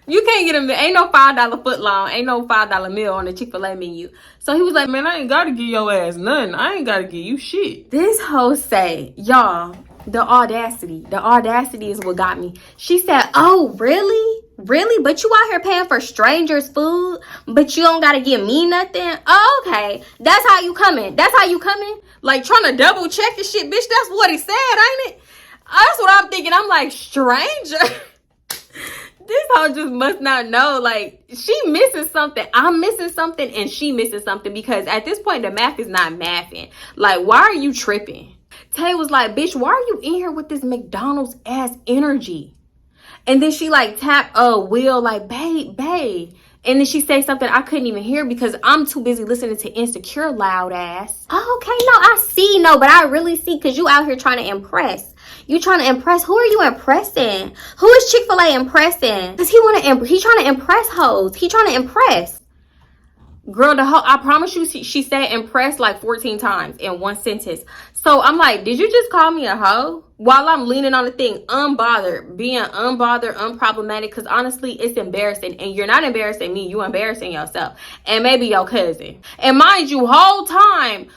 You can't get a, ain't no $5 foot long. Ain't no $5 meal on the Chick-fil-A menu. So he was like, man, I ain't got to give your ass nothing. I ain't got to give you shit. This hoe say, y'all, the audacity is what got me. She said, oh, really? But you out here paying for strangers' food, but you don't got to give me nothing? Oh, okay. That's how you coming? Like trying to double check the shit, bitch. That's what he said, ain't it? That's what I'm thinking. I'm like, stranger? This hoe just must not know. Like, she missing something. I'm missing something, and she missing something, because at this point, the math is not mathing. Like, why are you tripping? Tay was like, bitch, why are you in here with this McDonald's ass energy? And then she like tapped Will like, babe. And then she said something I couldn't even hear because I'm too busy listening to Insecure loud ass. Oh, okay, no, I see, no, but I really see, because you out here trying to impress. You trying to impress? Who are you impressing? Who is Chick-fil-A impressing? Because he trying to impress hoes. He trying to impress. Girl, I promise you, she said impress like 14 times in one sentence. So I'm like, did you just call me a hoe? While I'm leaning on the thing, being unproblematic, because honestly, it's embarrassing. And you're not embarrassing me, you embarrassing yourself. And maybe your cousin. And mind you, whole time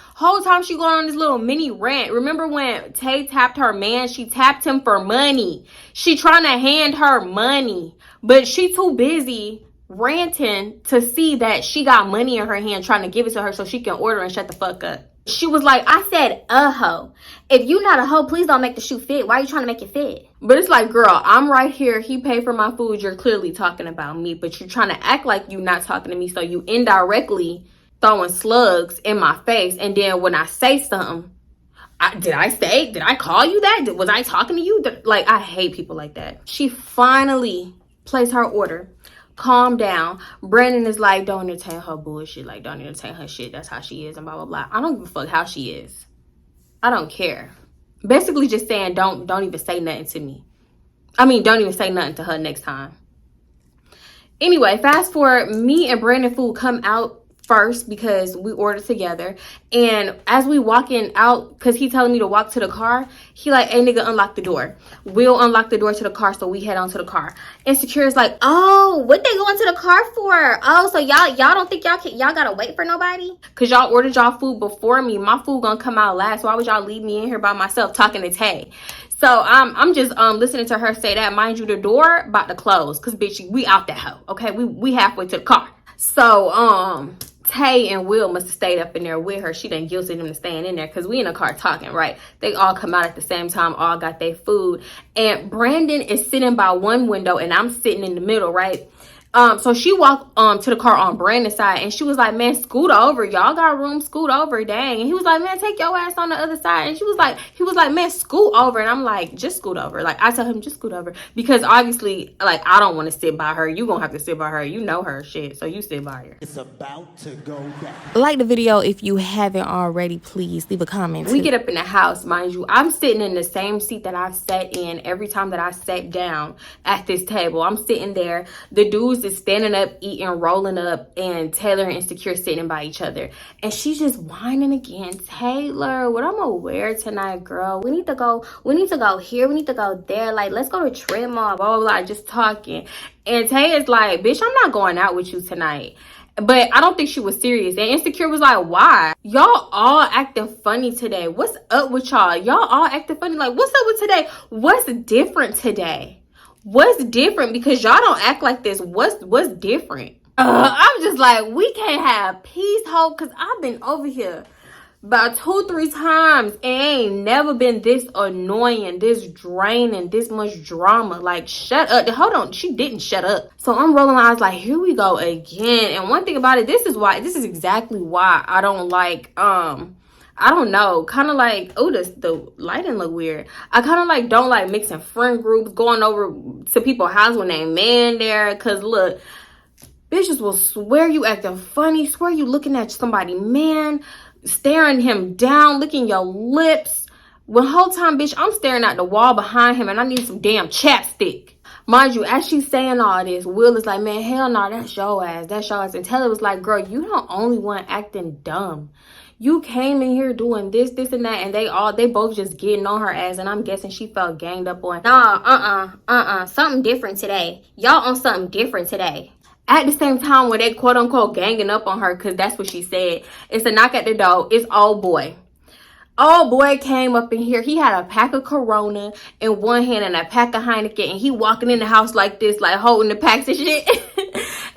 she going on this little mini rant. Remember when Tay tapped her man? She tapped him for money. She trying to hand her money. But she too busy ranting to see that she got money in her hand, trying to give it to her so she can order and shut the fuck up. She was like, I said a hoe. If you not a hoe, please don't make the shoe fit. Why are you trying to make it fit? But it's like, girl, I'm right here. He paid for my food. You're clearly talking about me, but you're trying to act like you not talking to me, so you indirectly throwing slugs in my face. And then when I say something, did I call you that? Was I talking to you? Like, I hate people like that. She finally placed her order. Calm down. Brandon is like, don't entertain her bullshit. Like, don't entertain her shit. That's how she is and blah, blah, blah. I don't give a fuck how she is. I don't care. Basically just saying, don't even say nothing to me. I mean, don't even say nothing to her next time. Anyway, fast forward, me and Brandon food come out first because we ordered together. And as we walking out, because he telling me to walk to the car, he like, hey nigga, unlock the door. We'll unlock the door to the car, so we head on to the car. Insecure is like, oh, what they going to the car for? Oh, so y'all don't think y'all gotta wait for nobody? Because y'all ordered y'all food before me. My food gonna come out last. Why would y'all leave me in here by myself talking to Tay? So I'm just listening to her say that. Mind you, the door about to close, because bitch, we out that hoe. Okay, we halfway to the car. So Tay and Will must have stayed up in there with her. She done guilted them to staying in there, because we in the car talking, right? They all come out at the same time, all got their food. And Brandon is sitting by one window and I'm sitting in the middle, right? So she walked to the car on Brandon's side, and she was like, man, scoot over. Y'all got room, scoot over, dang. And he was like, man, take your ass on the other side. And he was like, man, scoot over. And I'm like, just scoot over. Like, I tell him, just scoot over. Because obviously, like, I don't want to sit by her. You gonna have to sit by her. You know her shit, so you sit by her. It's about to go down. Like the video if you haven't already. Please leave a comment. We get up in the house, mind you. I'm sitting in the same seat that I sat in every time that I sat down at this table. I'm sitting there. The dudes is standing up, eating, rolling up, and Taylor and Insecure sitting by each other. And she's just whining again. Taylor, what I'm gonna wear tonight, girl? We need to go here, we need to go there. Like, let's go to Trend Mall, blah, blah, blah, just talking. And Tay is like, bitch, I'm not going out with you tonight. But I don't think she was serious. And Insecure was like, why? Y'all all acting funny today. What's up with y'all? Y'all all acting funny. Like, what's up with today? What's different today? What's different? Because y'all don't act like this. What's different? I'm just like, we can't have peace, hope, because I've been over here about 2-3 times. It ain't never been this annoying, this draining, this much drama. Like, shut up. Hold on, she didn't shut up. So I'm rolling my eyes like, here we go again. And one thing about it, this is exactly why I don't like I don't know, kind of like, oh, the lighting look weird. I kind of like don't like mixing friend groups, going over to people's house when they man there. Cause look, bitches will swear you acting funny, swear you looking at somebody man, staring him down, licking your lips. When whole time, bitch, I'm staring at the wall behind him and I need some damn chapstick. Mind you, as she's saying all this, Will is like, man, hell no, that's your ass. That's your ass. And Taylor was like, girl, you the only one acting dumb. You came in here doing this, and that, and they both just getting on her ass, and I'm guessing she felt ganged up on. Nah, something different today. Y'all on something different today. At the same time, when they quote unquote ganging up on her, because that's what she said, it's a knock at the door. It's old boy. Old boy came up in here. He had a pack of Corona in one hand and a pack of Heineken, and he walking in the house like this, like holding the packs and shit.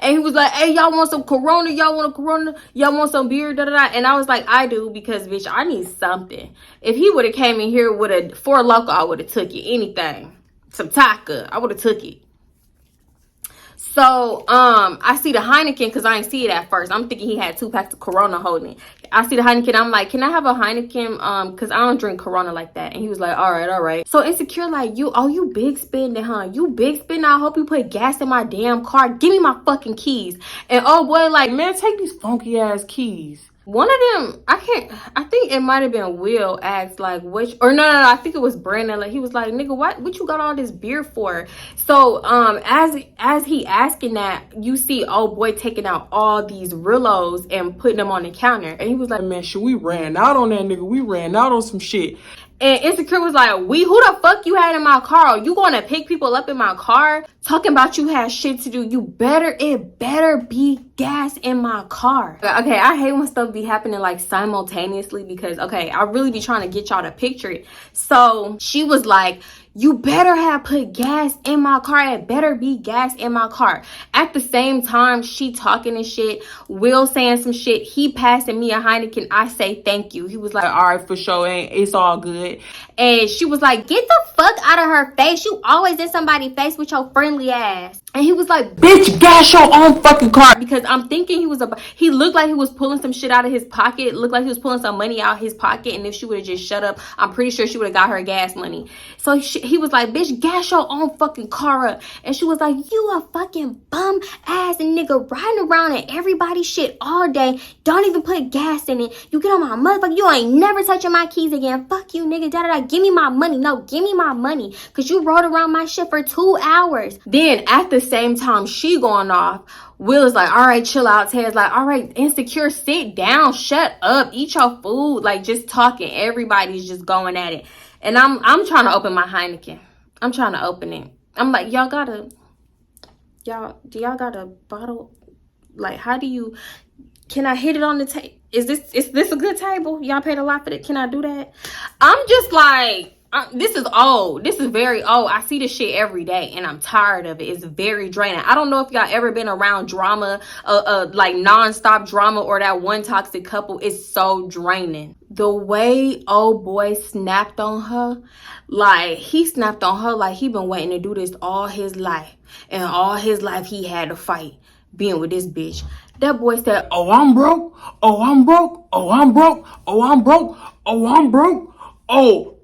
And he was like, hey, y'all want some Corona? Y'all want a Corona? Y'all want some beer? Da, da, da. And I was like, I do, because, bitch, I need something. If he would have came in here with a 4 Loco, I would have took it. Anything. Some Taka. I would have took it. So, I see the Heineken, because I didn't see it at first. I'm thinking he had 2 packs of Corona holding it. I see the Heineken. I'm like, can I have a Heineken? Because I don't drink Corona like that. And he was like, all right. So Insecure like, you big spending, huh? You big spending. I hope you put gas in my damn car. Give me my fucking keys. And oh boy, like, man, take these funky ass keys. One of them, I think it might have been Will asked like, which, or no, I think it was Brandon. Like, he was like, nigga, what you got all this beer for? So, as he asking that, you see old boy taking out all these Rillos and putting them on the counter. And he was like, man, shit, we ran out on that nigga. We ran out on some shit. And Insecure was like, who the fuck you had in my car? You going to pick people up in my car? Talking about you had shit to do. It better be gas in my car. Okay, I hate when stuff be happening like simultaneously because, okay, I really be trying to get y'all to picture it. So she was like, you better have put gas in my car. It better be gas in my car. At the same time, she talking and shit. Will saying some shit. He passing me a Heineken. I say thank you. He was like, all right, for sure. It's all good. And she was like, get the fuck out of her face. You always in somebody's face with your friendly ass. And he was like, bitch, gas your own fucking car. Because I'm thinking he looked like he was pulling some shit out of his pocket. It looked like he was pulling some money out of his pocket. And if she would have just shut up, I'm pretty sure she would have got her gas money. So he was like, bitch, gas your own fucking car up. And she was like, you a fucking bum ass nigga riding around in everybody's shit all day. Don't even put gas in it. You get on my motherfucker. You ain't never touching my keys again. Fuck you, nigga. Da-da-da. Give me my money. No, give me my money. Because you rode around my shit for 2 hours. Then at the same time she going off, Will is like, all right, chill out. Ted's like, all right, Insecure, sit down, shut up, eat your food. Like, just talking. Everybody's just going at it. And I'm trying to open my Heineken. I'm trying to open it. I'm like, do y'all got a bottle? Like, can I hit it on the table? Is this a good table? Y'all paid a lot for it. Can I do that? I'm just like, this is old. This is very old. I see this shit every day and I'm tired of it. It's very draining. I don't know if y'all ever been around drama, like nonstop drama, or that one toxic couple. It's so draining. The way old boy snapped on her, like he snapped on her like he been waiting to do this all his life. And all his life he had to fight being with this bitch. That boy said, oh, I'm broke. Oh, I'm broke. Oh, I'm broke. Oh, I'm broke. Oh, I'm broke. Oh,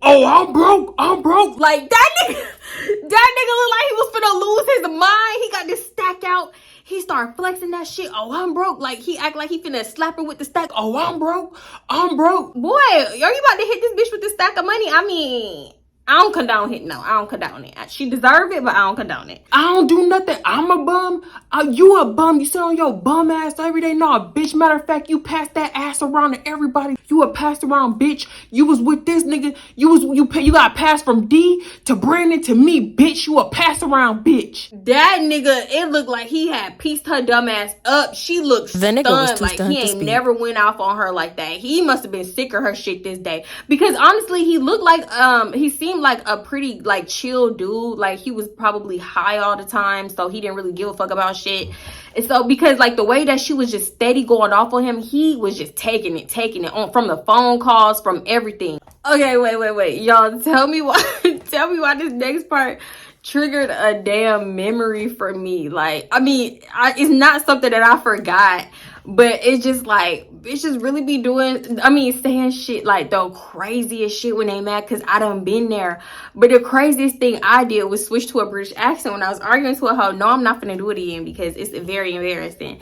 I'm broke. Like, that nigga looked like he was finna lose his mind. He got this stack out. He started flexing that shit. Oh, I'm broke. Like, he act like he finna slap her with the stack. Oh, I'm broke. I'm broke. Boy, are you about to hit this bitch with this stack of money? I mean, I don't condone it. No, I don't condone it. She deserved it, but I don't condone it. I don't do nothing. I'm a bum. You a bum. You sit on your bum ass every day. No, bitch. Matter of fact, you pass that ass around to everybody. You a passed around bitch. You was with this nigga. You got passed from D to Brandon to me, bitch. You a pass around bitch. That nigga, it looked like he had pieced her dumb ass up. She looked stunned. Like he ain't never went off on her like that. He must have been sick of her shit this day. Because honestly, he looked like he seemed seemed like a pretty like chill dude. Like he was probably high all the time, so he didn't really give a fuck about shit. And so because like the way that she was just steady going off on him, he was just taking it on from the phone calls, from everything. Okay, wait, y'all, tell me why tell me why this next part triggered a damn memory for me. Like, I mean, it's not something that I forgot, but it's just like, bitches really be doing, I mean, saying shit like the craziest shit when they mad, because I done been there. But the craziest thing I did was switch to a British accent when I was arguing to a hoe. No, I'm not gonna do it again because it's very embarrassing.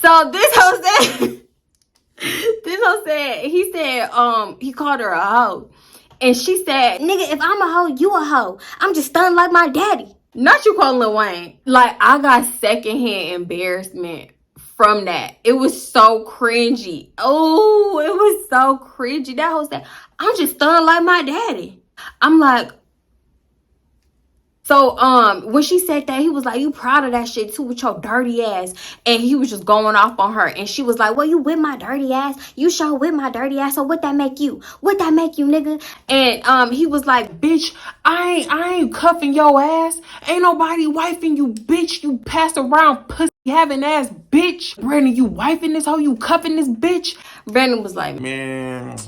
So this hoe said, he said, he called her a hoe. And she said, nigga, if I'm a hoe, you a hoe. I'm just stunned like my daddy. Not you calling Lil Wayne. Like, I got secondhand embarrassment from that. It was so cringy. Oh, it was so cringy. That hoe said, I'm just stunned like my daddy. I'm like, so when she said that, he was like, you proud of that shit too with your dirty ass. And he was just going off on her. And she was like, well, you with my dirty ass? You sure with my dirty ass. So what that make you? What that make you, nigga? And he was like, bitch, I ain't cuffing your ass. Ain't nobody wifing you, bitch. You pass around pussy having ass, bitch. Brandon, you wifing this hoe? You cuffing this bitch? Brandon was like, Man,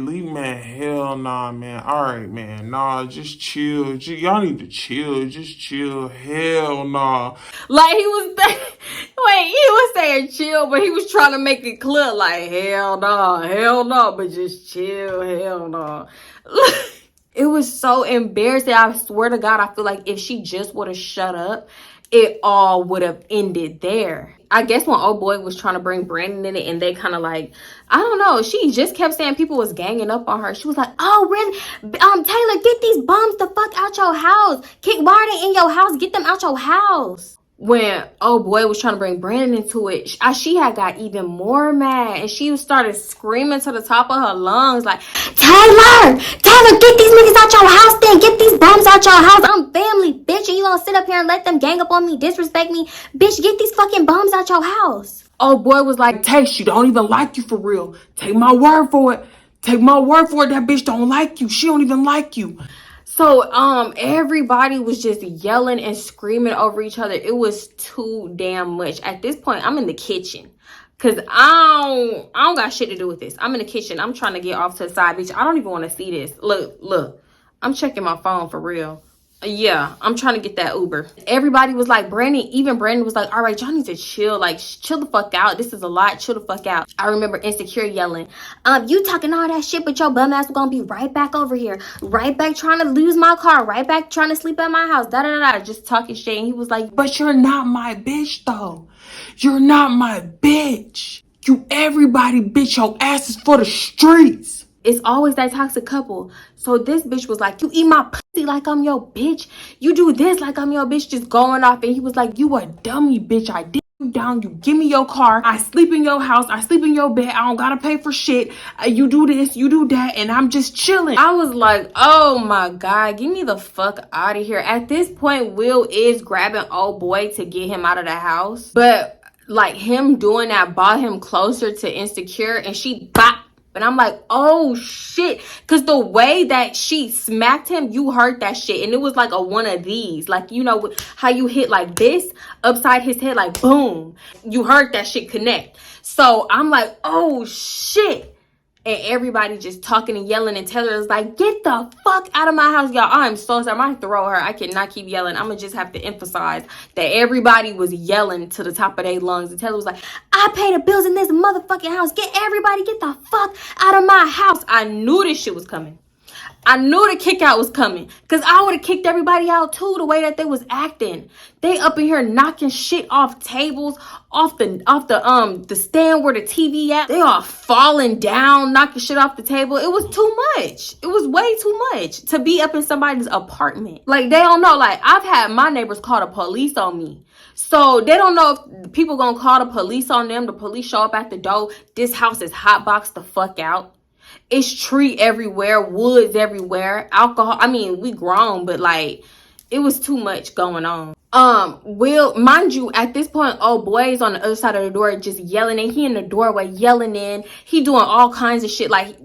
leave man, hell nah, man. Alright, man, nah, just chill. Y'all need to chill, just chill, hell nah. like he was saying chill, but he was trying to make it clear, like, hell no, but just chill, hell no. It was so embarrassing. I swear to God, I feel like if she just would have shut up, it all would have ended there. I guess when old boy was trying to bring Brandon in it, and they kind of like, I don't know, she just kept saying people was ganging up on her. She was like, oh, really? Taylor, get these bums the fuck out your house. Why are they in your house? Get them out your house. When old boy was trying to bring Brandon into it, she had got even more mad, and she started screaming to the top of her lungs like, Taylor, get these niggas out your house then. Get these bums out your house. I'm family, bitch, and you gonna sit up here and let them gang up on me, disrespect me? Bitch, get these fucking bums out your house. Old boy was like, Tay, she don't even like you for real. Take my word for it. Take my word for it. That bitch don't like you. She don't even like you. So everybody was just yelling and screaming over each other. It was too damn much. At this point, I'm in the kitchen, cause I don't got shit to do with this. I'm in the kitchen. I'm trying to get off to the side, bitch. I don't even want to see this. Look. I'm checking my phone for real. Yeah, I'm trying to get that Uber. Everybody was like, even Brandon was like, all right, y'all need to chill. Like, chill the fuck out. This is a lot. Chill the fuck out. I remember Insecure yelling, you talking all that shit, but your bum ass was gonna be right back over here. Right back trying to lose my car. Right back trying to sleep at my house. Da-da-da-da. Just talking shit. And he was like, but you're not my bitch, though. You're not my bitch. You everybody, bitch. Your ass is for the streets. It's always that toxic couple. So this bitch was like, you eat my pussy like I'm your bitch. You do this like I'm your bitch, just going off. And he was like, you a dummy, bitch. I did you down. You give me your car. I sleep in your house. I sleep in your bed. I don't gotta pay for shit. You do this, you do that. And I'm just chilling. I was like, oh my God, get me the fuck out of here. At this point, Will is grabbing old boy to get him out of the house. But like him doing that brought him closer to Insecure. And she bop. And I'm like, oh shit. Cause the way that she smacked him, you heard that shit. And it was like a one of these. Like, you know how you hit like this upside his head, like boom. You heard that shit connect. So I'm like, oh shit. And everybody just talking and yelling. And Taylor was like, get the fuck out of my house, y'all. I'm so sorry. I'm going to throw her. I cannot keep yelling. I'm going to just have to emphasize that everybody was yelling to the top of their lungs. And Taylor was like, I pay the bills in this motherfucking house. Get the fuck out of my house. I knew this shit was coming. I knew the kick out was coming. Because I would have kicked everybody out too, the way that they was acting. They up in here knocking shit off tables, off the stand where the TV at. They all falling down, knocking shit off the table. It was too much. It was way too much to be up in somebody's apartment. Like, they don't know. Like, I've had my neighbors call the police on me. So they don't know if people gonna call the police on them. The police show up at the door. This house is hotboxed the fuck out. It's tree everywhere, woods everywhere, alcohol. I mean, we grown, but like, it was too much going on. Will, mind you, at this point, old boy is on the other side of the door just yelling, and he in the doorway yelling in. He doing all kinds of shit, like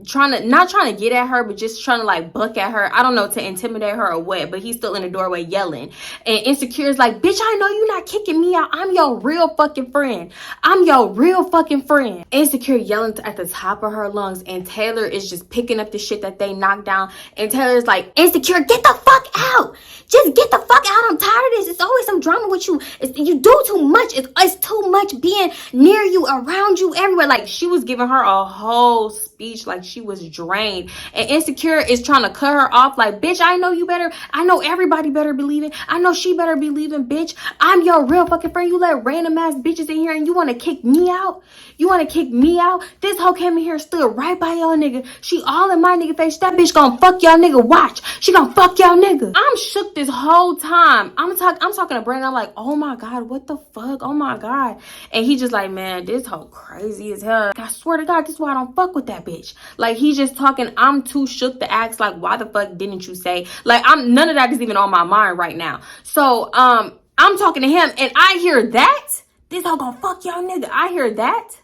not trying to get at her, but just trying to like buck at her. I don't know, to intimidate her or what, but he's still in the doorway yelling. And Insecure is like, bitch, I know you not kicking me out. I'm your real fucking friend. I'm your real fucking friend. Insecure yelling at the top of her lungs, and Taylor is just picking up the shit that they knocked down. And Taylor's like, Insecure, get the fuck out. Just get the fuck out. I'm tired of this. It's always some drama with you. You do too much. It's too much being near you, around you, everywhere. Like, she was giving her a whole speech like she was drained. And Insecure is trying to cut her off like, bitch, I know you better. I know everybody better be leaving. I know she better be leaving, bitch. I'm your real fucking friend. You let random ass bitches in here and you want to kick me out? You want to kick me out? This hoe came in here, stood right by y'all nigga. She all in my nigga face. That bitch gonna fuck y'all nigga. Watch. She gonna fuck y'all nigga. I'm shook this whole time. I'm talking to Brandon. I'm like, oh my God, what the fuck? Oh my God. And he just like, man, this hoe crazy as hell. I swear to God, this is why I don't fuck with that bitch. Like, he's just talking. I'm too shook to ask, like, why the fuck didn't you say? Like, none of that is even on my mind right now. So, I'm talking to him and I hear that. This hoe gonna fuck y'all nigga. I hear that.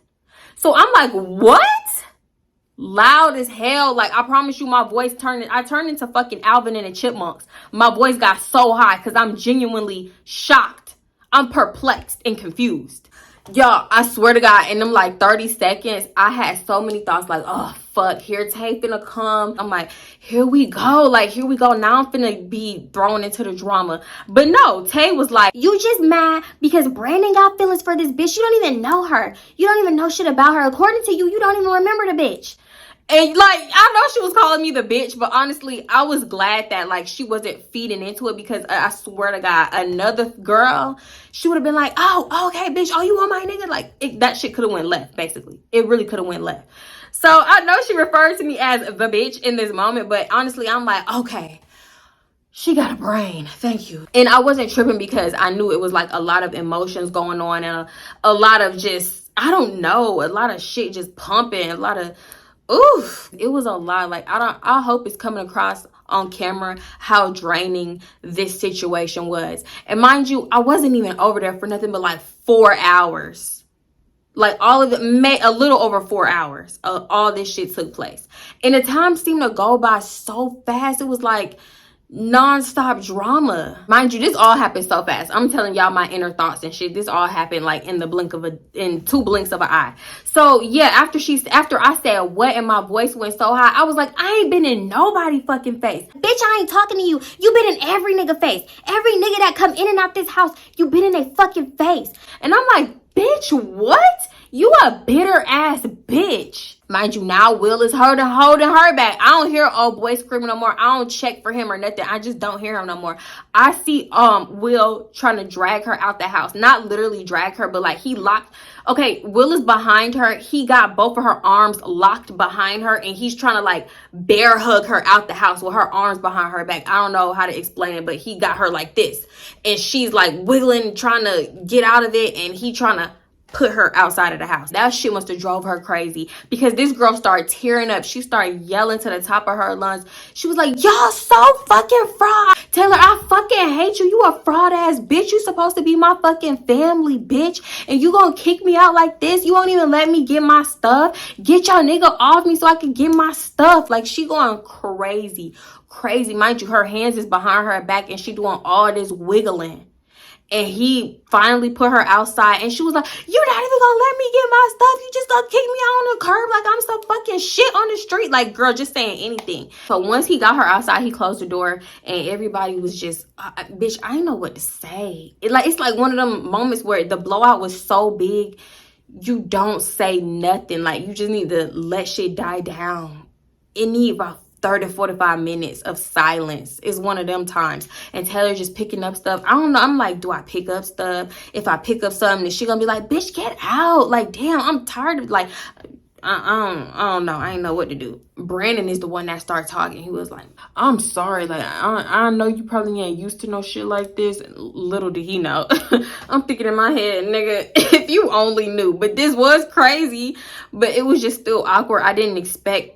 So I'm like, what? Loud as hell. Like, I promise you, my voice I turned into fucking Alvin and the Chipmunks. My voice got so high because I'm genuinely shocked. I'm perplexed and confused. Y'all, I swear to God, in them like 30 seconds, I had so many thoughts like, oh, fuck, here Tay finna come. I'm like, here we go. Like, here we go. Now I'm finna be thrown into the drama. But no, Tay was like, You just mad because Brandon got feelings for this bitch. You don't even know her. You don't even know shit about her. According to you, you don't even remember the bitch. and like, I know she was calling me the bitch, but honestly, I was glad that like she wasn't feeding into it, because I swear to God, another girl, she would have been like, oh, okay, bitch, oh, you want my nigga? Like, that shit could have went left, basically. It really could have went left. So I know she referred to me as the bitch in this moment, but honestly, I'm like, okay, she got a brain. Thank you. And I wasn't tripping because I knew it was like a lot of emotions going on and a lot of just, I don't know, a lot of shit just pumping, a lot of, oof, it was a lot. Like, I hope it's coming across on camera how draining this situation was. And mind you, I wasn't even over there for nothing but like 4 hours. Like, all of it, a little over 4 hours. All this shit took place. And the time seemed to go by so fast. It was like non-stop drama. Mind you, this all happened so fast. I'm telling y'all my inner thoughts and shit. This all happened like in 2 blinks of an eye. So yeah, after I said what and my voice went so high, I was like, I ain't been in nobody fucking face. Bitch, I ain't talking to you. You been in every nigga face. Every nigga that come in and out this house, you been in a fucking face. And I'm like, bitch, what? You a bitter ass bitch. Mind you, now Will is holding her back. I don't hear old boy screaming no more. I don't check for him or nothing. I just don't hear him no more. I see Will trying to drag her out the house. Not literally drag her, but like okay, Will is behind her. He got both of her arms locked behind her and he's trying to like bear hug her out the house with her arms behind her back. I don't know how to explain it, but he got her like this. And she's like wiggling, trying to get out of it, and he trying to put her outside of the house. That shit must have drove her crazy, because this girl started tearing up. She started yelling to the top of her lungs. She was like, y'all so fucking fraud. Taylor, I fucking hate you. You a fraud ass bitch. You supposed to be my fucking family, bitch. And you gonna kick me out like this? You won't even let me get my stuff? Get your nigga off me so I can get my stuff. Like, she going crazy. Mind you, her hands is behind her back and she doing all this wiggling. And he finally put her outside and she was like, you're not even gonna let me get my stuff. You just gonna kick me out on the curb like I'm some fucking shit on the street. Like, girl, just saying anything. So once he got her outside, he closed the door and everybody was just, bitch, I didn't know what to say. It's like one of them moments where the blowout was so big, you don't say nothing. Like, you just need to let shit die down. It need about 30 45 minutes of silence. Is one of them times. And Taylor just picking up stuff. I don't know. I'm like, do I pick up stuff? If I pick up something, is she gonna be like, bitch, get out? Like, damn, I'm tired of, like, I don't know. I ain't know what to do. Brandon is the one that started talking. He was like, I'm sorry. Like, I know you probably ain't used to no shit like this. Little did he know. I'm thinking in my head, nigga, if you only knew. But this was crazy. But it was just still awkward. I didn't expect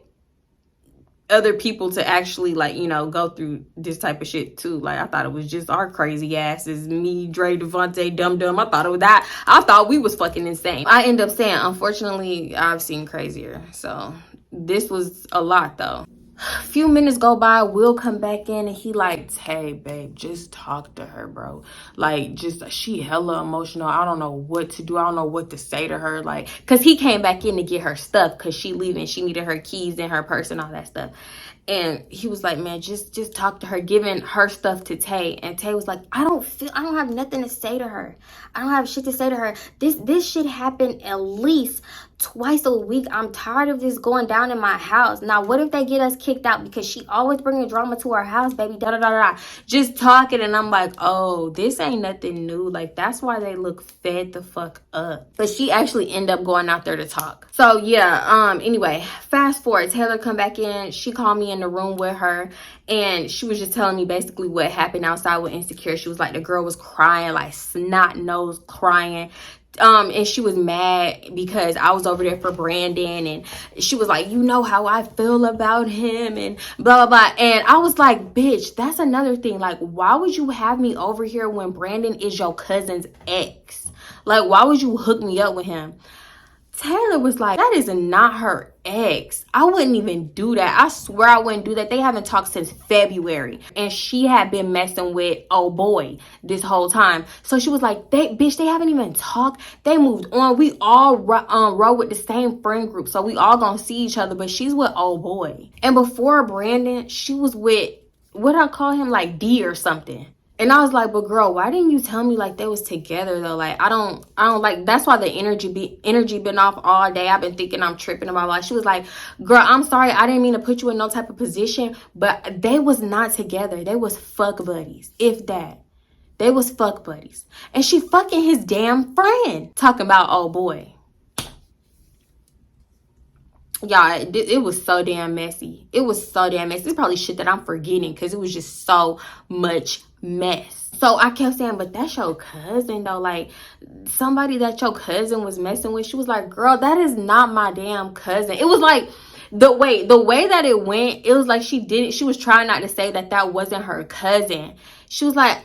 other people to actually, like, you know, go through this type of shit too. Like, I thought it was just our crazy asses, me, Dre, Devontae, Dum Dum. I thought it was that. I thought we was fucking insane. I end up saying, unfortunately, I've seen crazier. So this was a lot though. A few minutes go by, Will come back in and he like, hey babe, just talk to her, bro. Like, just, she hella emotional. I don't know what to do. I don't know what to say to her. Like, cause he came back in to get her stuff because she leaving. She needed her keys and her purse and all that stuff. And he was like, man, just talk to her, giving her stuff to Tay. And Tay was like, I don't have nothing to say to her. I don't have shit to say to her. This shit happened at least twice a week. I'm tired of this going down in my house. Now, what if they get us kicked out because she always bringing drama to our house, baby? Da da da da. Just talking, and I'm like, oh, this ain't nothing new. Like, that's why they look fed the fuck up. But she actually ended up going out there to talk. So yeah. Anyway, fast forward. Taylor come back in. She called me in the room with her, and she was just telling me basically what happened outside with Insecure. She was like, the girl was crying, like snot nose crying. And she was mad because I was over there for Brandon, and she was like, you know how I feel about him and blah, blah, blah. And I was like, bitch, that's another thing. Like, why would you have me over here when Brandon is your cousin's ex? Like, why would you hook me up with him? Taylor was like, that is not her ex. I wouldn't even do that. I swear I wouldn't do that. They haven't talked since February. And she had been messing with old boy this whole time. So she was like, they haven't even talked. They moved on. We all roll with the same friend group. So we all gonna see each other. But she's with old boy. And before Brandon, she was with, what I call him, like D or something. And I was like, but girl, why didn't you tell me like they was together though? Like, I don't like, that's why the energy been off all day. I've been thinking I'm tripping about life. She was like, girl, I'm sorry. I didn't mean to put you in no type of position, but they was not together. They was fuck buddies, if that. They was fuck buddies. And she fucking his damn friend. Talking about, oh boy. Y'all, it was so damn messy. It was so damn messy. It's probably shit that I'm forgetting because it was just so much mess. So I kept saying, but that's your cousin though. Like, somebody that your cousin was messing with. She was like, girl, that is not my damn cousin. It was like, the way that it went, it was like she was trying not to say that wasn't her cousin. She was like,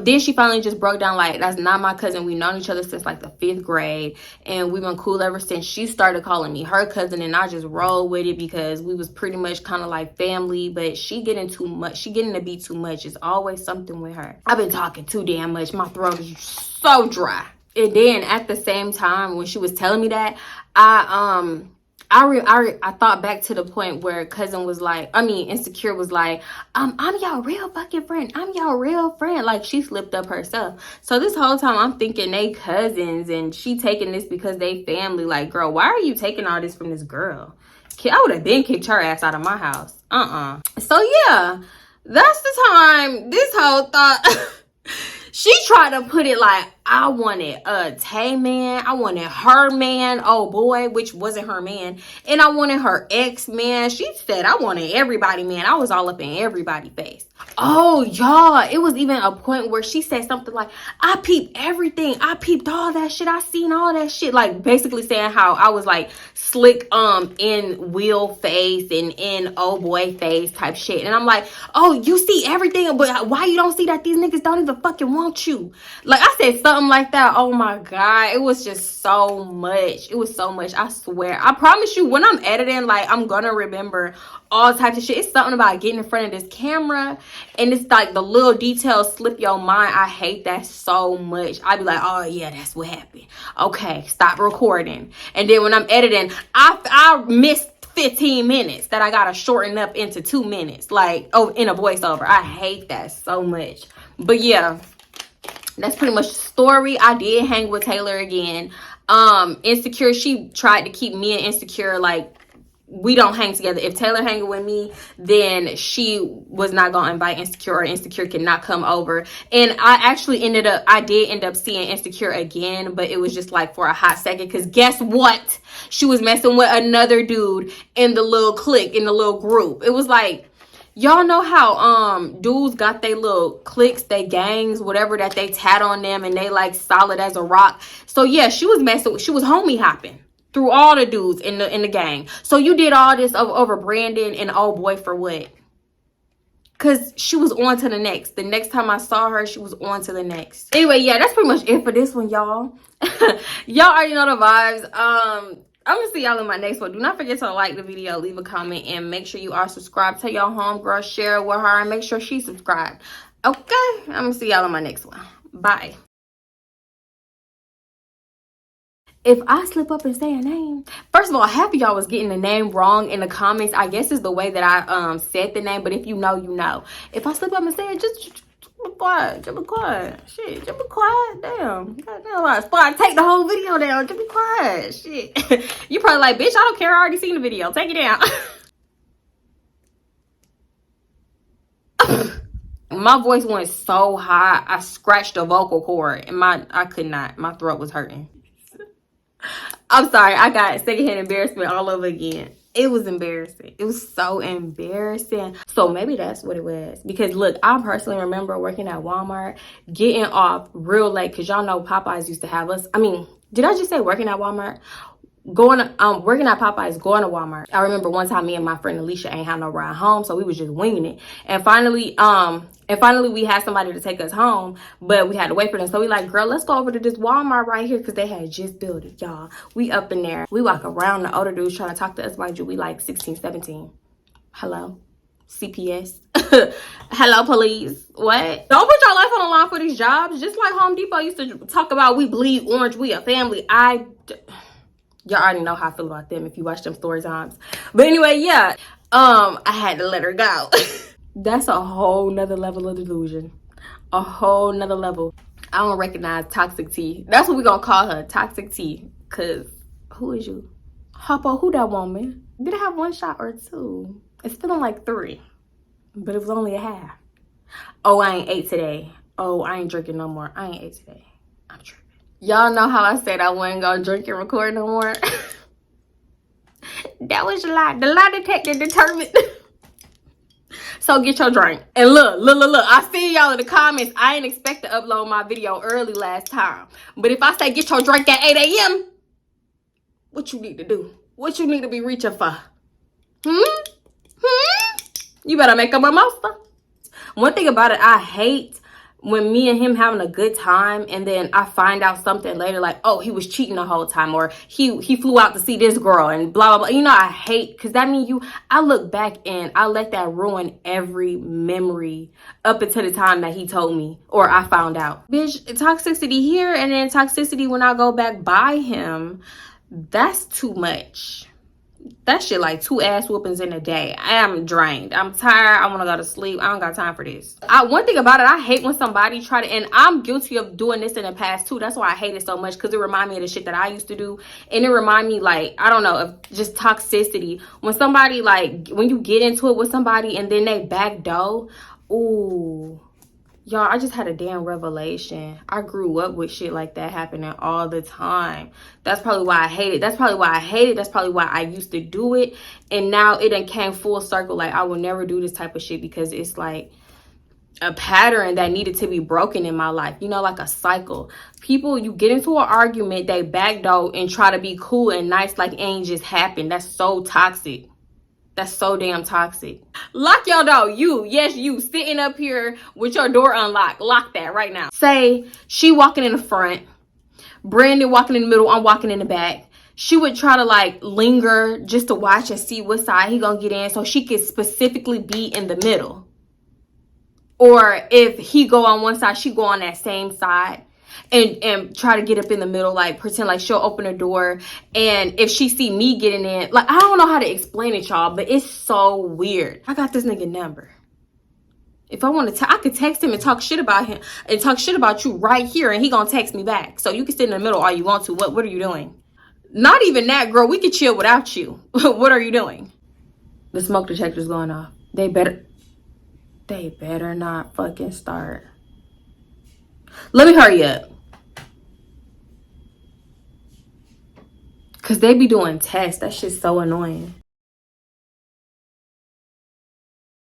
then she finally just broke down like, that's not my cousin. We've known each other since like the 5th grade, and we've been cool ever since. She started calling me her cousin, and I just rolled with it because we was pretty much kind of like family. But she getting too much. She getting to be too much. It's always something with her. I've been talking too damn much. My throat is so dry. And then at the same time, when she was telling me that, I thought back to the point where cousin was like, Insecure was like, I'm y'all real fucking friend. I'm y'all real friend. Like, she slipped up herself. So this whole time I'm thinking they cousins, and she taking this because they family. Like, girl, why are you taking all this from this girl? I would have been kicked her ass out of my house. So yeah, that's the time this whole thought. She tried to put it like, I wanted Tay man, I wanted her man, oh boy, which wasn't her man, and I wanted her ex man. She said I wanted everybody man. I was all up in everybody's face. Oh y'all, it was even a point where she said something like, I peeped everything. I peeped all that shit. I seen all that shit. Like, basically saying how I was like slick in Will face and in oh boy face type shit. And I'm like, oh, you see everything, but why you don't see that these niggas don't even fucking want you? Like, I said something like that. Oh my god, it was just so much. It was so much. I swear, I promise you, when I'm editing, like, I'm gonna remember all types of shit. It's something about getting in front of this camera, and it's like the little details slip your mind. I hate that so much. I'd be like, oh yeah, that's what happened. Okay, stop recording. And then when I'm editing, I missed 15 minutes that I gotta shorten up into 2 minutes, like, oh, in a voiceover. I hate that so much. But yeah, that's pretty much the story. I did hang with Taylor again. Insecure, she tried to keep me and Insecure like, we don't hang together. If Taylor hanging with me, then she was not gonna invite Insecure, or Insecure cannot come over. And I did end up seeing Insecure again, but it was just like for a hot second, because guess what? She was messing with another dude in the little clique, in the little group. It was like, y'all know how dudes got they little cliques, they gangs, whatever, that they tat on them, and they like solid as a rock. So yeah, she was homie hopping. through all the dudes in the gang. So you did all this over Brandon and old boy for what? Because she was on to the next. The next time I saw her, she was on to the next. Anyway, yeah, that's pretty much it for this one, y'all. Y'all already know the vibes. I'm gonna see y'all in my next one. Do not forget to like the video, leave a comment, and make sure you are subscribed. Tell your homegirl, share it with her, and make sure she's subscribed. Okay, I'm gonna see y'all in my next one. Bye. If I slip up and say a name, first of all, half of y'all was getting the name wrong in the comments. I guess it's the way that I said the name, but if you know, you know. If I slip up and say it, just be quiet. Just be quiet. Shit, just be quiet. Damn. Goddamn, I take the whole video down. Just be quiet. Shit. You probably like, bitch, I don't care. I already seen the video. Take it down. My voice went so high, I scratched the vocal cord, and I could not. My throat was hurting. I'm sorry, I got secondhand embarrassment all over again. It was embarrassing. It was so embarrassing. So maybe that's what it was. Because look, I personally remember working at Walmart, getting off real late. Because y'all know Popeyes used to have us. I mean, did I just say working at Walmart? Working at Popeyes, going to Walmart. I remember one time me and my friend Alicia ain't had no ride home, so we was just winging it. And finally we had somebody to take us home, but we had to wait for them. So we like, girl, let's go over to this Walmart right here, because they had just built it, y'all. We up in there. We walk around, the older dudes trying to talk to us. Mind you, we like 16, 17. Hello? CPS? Hello, police? What? Don't put your life on the line for these jobs. Just like Home Depot used to talk about, we bleed orange, we a family. Y'all already know how I feel about them if you watch them story times. But anyway, yeah. I had to let her go. That's a whole nother level of delusion. A whole nother level. I don't recognize Toxic T. That's what we're gonna call her, Toxic T. Cause who is you? Hoppo, who that woman? Did I have one shot or two? It's feeling like 3. But it was only a half. Oh, I ain't ate today. Oh, I ain't drinking no more. I ain't ate today. I'm tripping. Y'all know how I said I wasn't gonna drink and record no more. That was a lie. The lie detector determined. So get your drink. And look. I see y'all in the comments. I ain't expect to upload my video early last time. But if I say get your drink at 8 a.m., what you need to do? What you need to be reaching for? You better make up a monster. One thing about it, I hate when me and him having a good time and then I find out something later like, oh, he was cheating the whole time, or he flew out to see this girl and blah, blah, blah. You know, I hate, because that means I look back and I let that ruin every memory up until the time that he told me or I found out. Bitch, toxicity here and then toxicity when I go back by him, that's too much. That shit like 2 ass whoopings in a day. I am drained. I'm tired. I want to go to sleep. I don't got time for this. One thing about it, I hate when somebody try to, and I'm guilty of doing this in the past too. That's why I hate it so much, because it remind me of the shit that I used to do. And it remind me, like, I don't know, of just toxicity. When somebody, like, when you get into it with somebody and then they backdoor, ooh. Y'all, I just had a damn revelation. I grew up with shit like that happening all the time. That's probably why I hate it. That's probably why I hate it. That's probably why I used to do it. And now it done came full circle. Like, I will never do this type of shit, because it's like a pattern that needed to be broken in my life. You know, like a cycle. People, you get into an argument, they backdoor and try to be cool and nice like it ain't just happened. That's so toxic. That's so damn toxic. Lock your door. You sitting up here with your door unlocked. Lock that right now. Say she walking in the front, Brandon walking in the middle, I'm walking in the back. She would try to like linger just to watch and see what side he gonna get in, so she could specifically be in the middle. Or if he go on one side, she go on that same side. And try to get up in the middle, like pretend like she'll open her door. And if she see me getting in, like, I don't know how to explain it, y'all, but it's so weird. I got this nigga number. If I want to, I could text him and talk shit about him and talk shit about you right here, and he gonna text me back. So you can sit in the middle all you want to. What are you doing? Not even that, girl. We could chill without you. What are you doing? The smoke detector's going off. They better not fucking start. Let me hurry up. Because they be doing tests. That shit's so annoying.